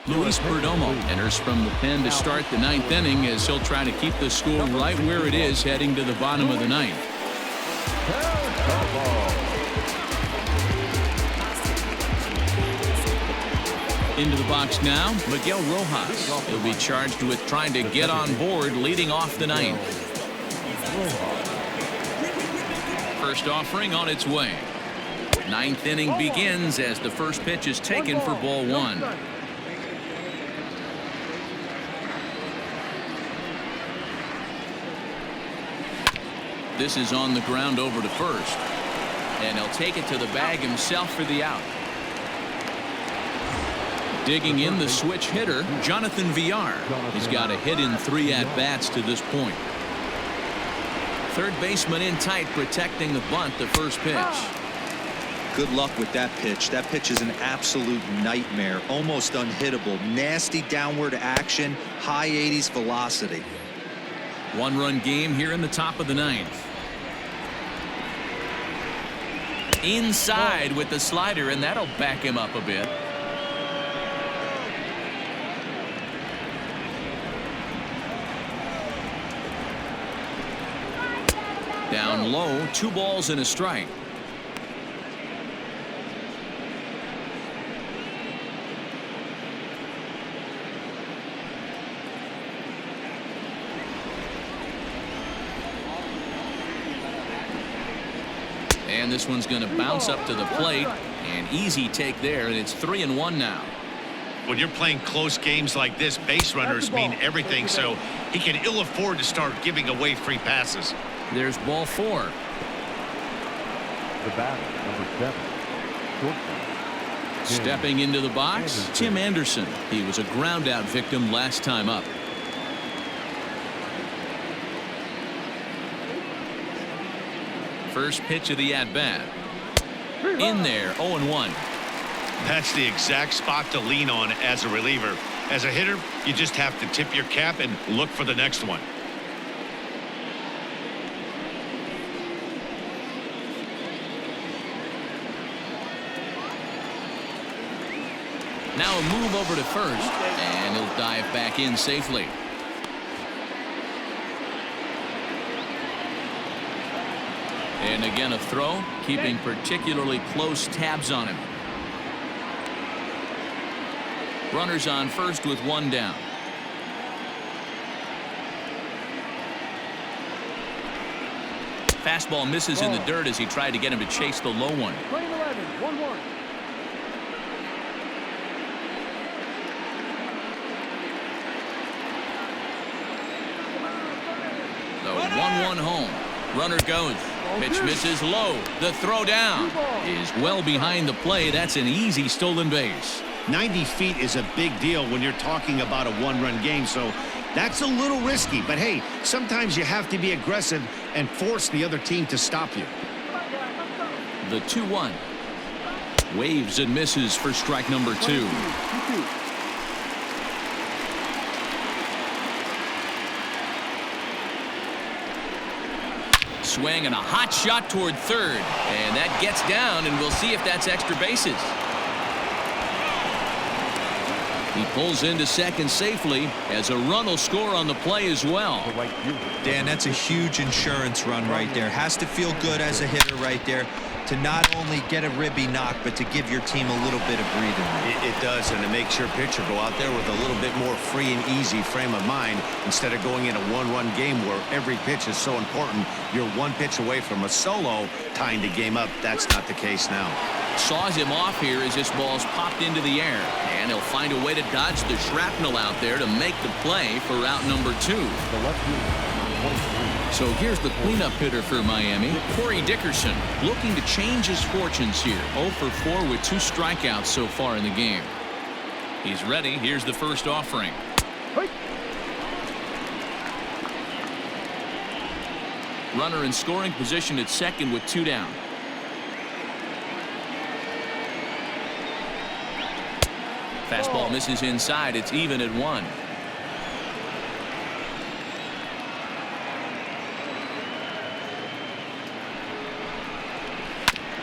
Speaker 1: Luis Perdomo enters from the pen to start the 9th inning as he'll try to keep the score right where it is heading to the bottom of the 9th. Into the box now, Miguel Rojas. He'll be charged with trying to get on board leading off the 9th. First offering on its way. 9th inning begins as the first pitch is taken for ball 1. This is on the ground over to first. And he'll take it to the bag himself for the out. Digging in the switch hitter, Jonathan Villar. He's got a hit in 3 at-bats to this point. Third baseman in tight, protecting the bunt, the first pitch.
Speaker 3: Good luck with that pitch. That pitch is an absolute nightmare. Almost unhittable. Nasty downward action. High 80s velocity.
Speaker 1: 1-run game here in the top of the 9th. Inside with the slider, and that'll back him up a bit. Down low, 2 balls and a strike. And this one's going to bounce up to the plate. An easy take there, and it's 3-1 now.
Speaker 2: When you're playing close games like this, base runners mean everything, so he can ill afford to start giving away free passes.
Speaker 1: There's ball 4.
Speaker 4: The batter, number 7, shortstop.
Speaker 1: Stepping into the box, Tim Anderson. He was a ground out victim last time up. First pitch of the at-bat. In there, 0-1.
Speaker 2: That's the exact spot to lean on as a reliever. As a hitter, you just have to tip your cap and look for the next one.
Speaker 1: Now a move over to first, and he'll dive back in safely. And again a throw, keeping particularly close tabs on him. Runners on first with 1 down. Fastball misses in the dirt as he tried to get him to chase the low one.
Speaker 4: Playing 11, 1-1.
Speaker 1: The 1-1 home. Runner goes. Pitch misses low. The throw down is well behind the play. That's an easy stolen base.
Speaker 2: 90 feet is a big deal when you're talking about a 1-run game, so that's a little risky. But hey, sometimes you have to be aggressive and force the other team to stop you.
Speaker 1: The 2-1. Waves and misses for strike number 2. Swing and a hot shot toward third, and that gets down, and we'll see if that's extra bases. He pulls into second safely as a run will score on the play as well.
Speaker 3: Dan, that's a huge insurance run right there. Has to feel good as a hitter right there to not only get a ribby knock, but to give your team a little bit of breathing room.
Speaker 2: It does, and it makes your pitcher go out there with a little bit more free and easy frame of mind instead of going in a 1-run game where every pitch is so important. You're 1 pitch away from a solo tying the game up. That's not the case now.
Speaker 1: Saws him off here as this ball's popped into the air, and he'll find a way to dodge the shrapnel out there to make the play for route number 2. So here's the cleanup hitter for Miami, Corey Dickerson, looking to change his fortunes here. 0 for 4 with 2 strikeouts so far in the game. He's ready. Here's the first offering. Runner in scoring position at second with 2 down. Fastball misses inside. It's even at 1.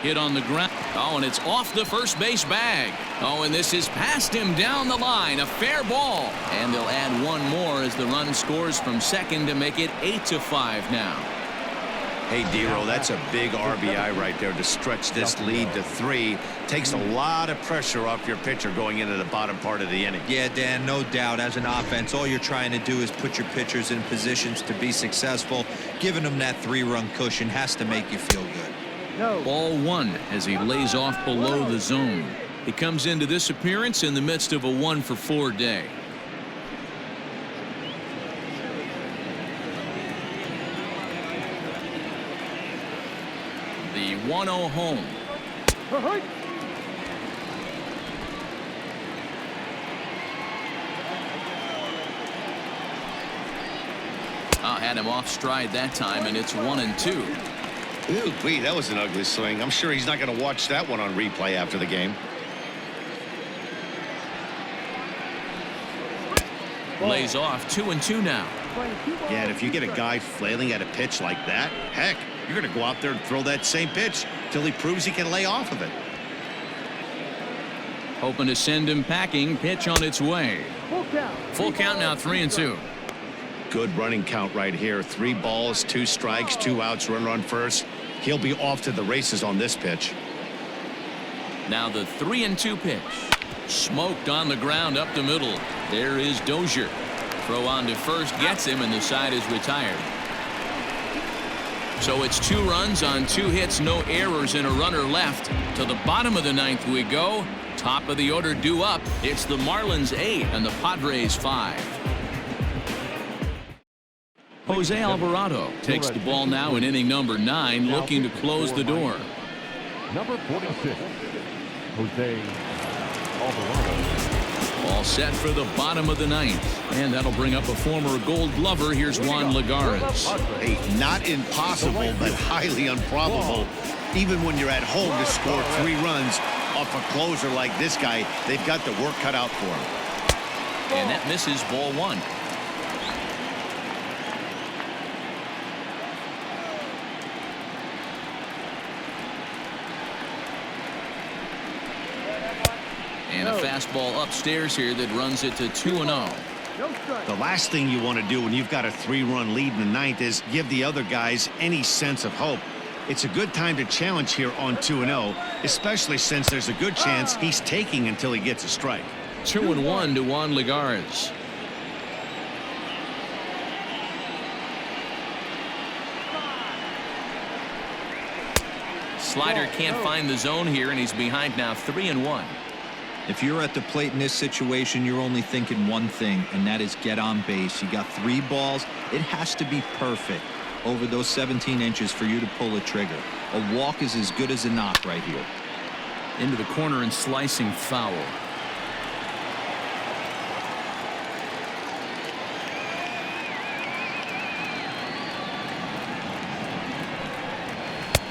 Speaker 1: Hit on the ground. Oh, and it's off the first base bag. Oh, and this is past him down the line. A fair ball. And they'll add 1 more as the run scores from second to make it 8-5 now.
Speaker 2: Hey, D-Roll, that's a big RBI right there to stretch this lead to 3. Takes a lot of pressure off your pitcher going into the bottom part of the inning.
Speaker 3: Yeah, Dan, no doubt. As an offense, all you're trying to do is put your pitchers in positions to be successful. Giving them that 3-run cushion has to make you feel good.
Speaker 1: Ball 1 as he lays off below the zone. He comes into this appearance in the midst of a 1 for 4 day. The 1-0 home. Had him off stride that time, and it's 1-2.
Speaker 2: Ooh, wait, that was an ugly swing. I'm sure he's not going to watch that one on replay after the game.
Speaker 1: Lays off 2-2 now.
Speaker 2: Yeah, and if you get a guy flailing at a pitch like that, heck, you're going to go out there and throw that same pitch till he proves he can lay off of it.
Speaker 1: Hoping to send him packing. Pitch on its way. Full count now, 3-2.
Speaker 2: Good running count right here. 3 balls, 2 strikes, 2 outs, runner on first. He'll be off to the races on this pitch.
Speaker 1: Now the 3-2 pitch. Smoked on the ground up the middle. There is Dozier. Throw on to first gets him, and the side is retired. So it's 2 runs on 2 hits, no errors, and a runner left. To the bottom of the 9th we go. Top of the order due up. It's the Marlins 8 and the Padres 5. Jose Alvarado takes the ball now in inning number 9, looking to close the door.
Speaker 4: Number 46, Jose Alvarado.
Speaker 1: All set for the bottom of the 9th. And that'll bring up a former Gold Glover. Here's Juan Lagares.
Speaker 2: Hey, not impossible, but highly improbable. Even when you're at home to score 3 runs off a closer like this guy, they've got the work cut out for him.
Speaker 1: And that misses, ball 1. And a fastball upstairs here that runs it to 2-0.
Speaker 2: The last thing you want to do when you've got a 3-run lead in the 9th is give the other guys any sense of hope. It's a good time to challenge here on 2-0, especially since there's a good chance he's taking until he gets a strike.
Speaker 1: 2-1 to Juan Lagares. Slider can't find the zone here, and he's behind now, 3-1.
Speaker 3: If you're at the plate in this situation, you're only thinking one thing, and that is get on base. You got 3 balls. It has to be perfect over those 17 inches for you to pull a trigger. A walk is as good as a knock right here.
Speaker 1: Into the corner and slicing foul.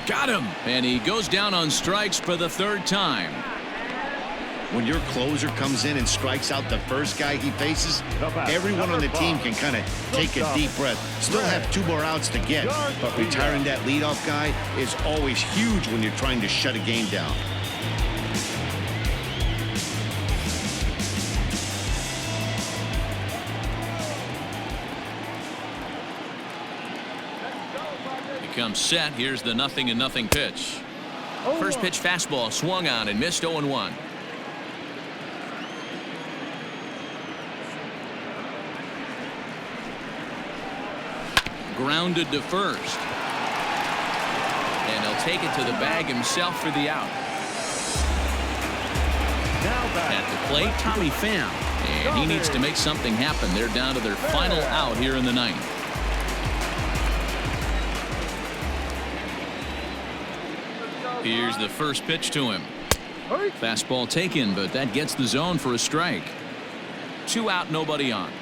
Speaker 1: Got him, and he goes down on strikes for the 3rd time.
Speaker 2: When your closer comes in and strikes out the first guy he faces, everyone on the team can kind of take a deep breath. Still have 2 more outs to get, but retiring that leadoff guy is always huge when you're trying to shut a game down.
Speaker 1: He comes set. Here's the 0-0 pitch. First pitch fastball swung on and missed, 0-1. Grounded to first. And he'll take it to the bag himself for the out. At the plate, Tommy Pham. And he needs to make something happen. They're down to their final out here in the 9th. Here's the first pitch to him. Fastball taken, but that gets the zone for a strike. 2 out, nobody on.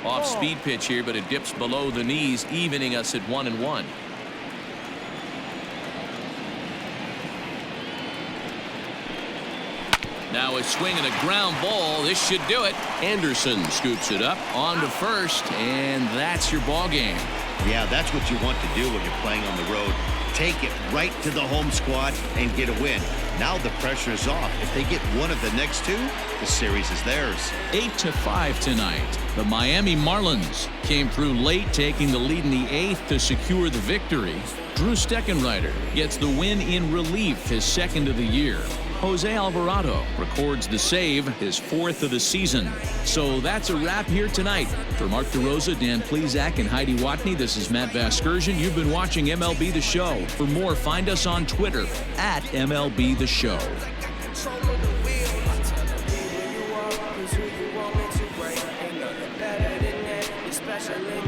Speaker 1: Off-speed pitch here, but it dips below the knees, evening us at 1-1. Now a swing and a ground ball. This should do it. Anderson scoops it up on to first, and that's your ball game.
Speaker 2: Yeah, that's what you want to do when you're playing on the road. Take it right to the home squad and get a win. Now the pressure is off. If they get one of the next 2, the series is theirs.
Speaker 1: 8-5 tonight. The Miami Marlins came through late, taking the lead in the 8th to secure the victory. Drew Steckenrider gets the win in relief, his 2nd of the year. Jose Alvarado records the save, his 4th of the season. So that's a wrap here tonight. For Mark DeRosa, Dan Plesac, and Heidi Watney, this is Matt Vasgersian. You've been watching MLB The Show. For more, find us on Twitter at MLB The Show.
Speaker 6: se le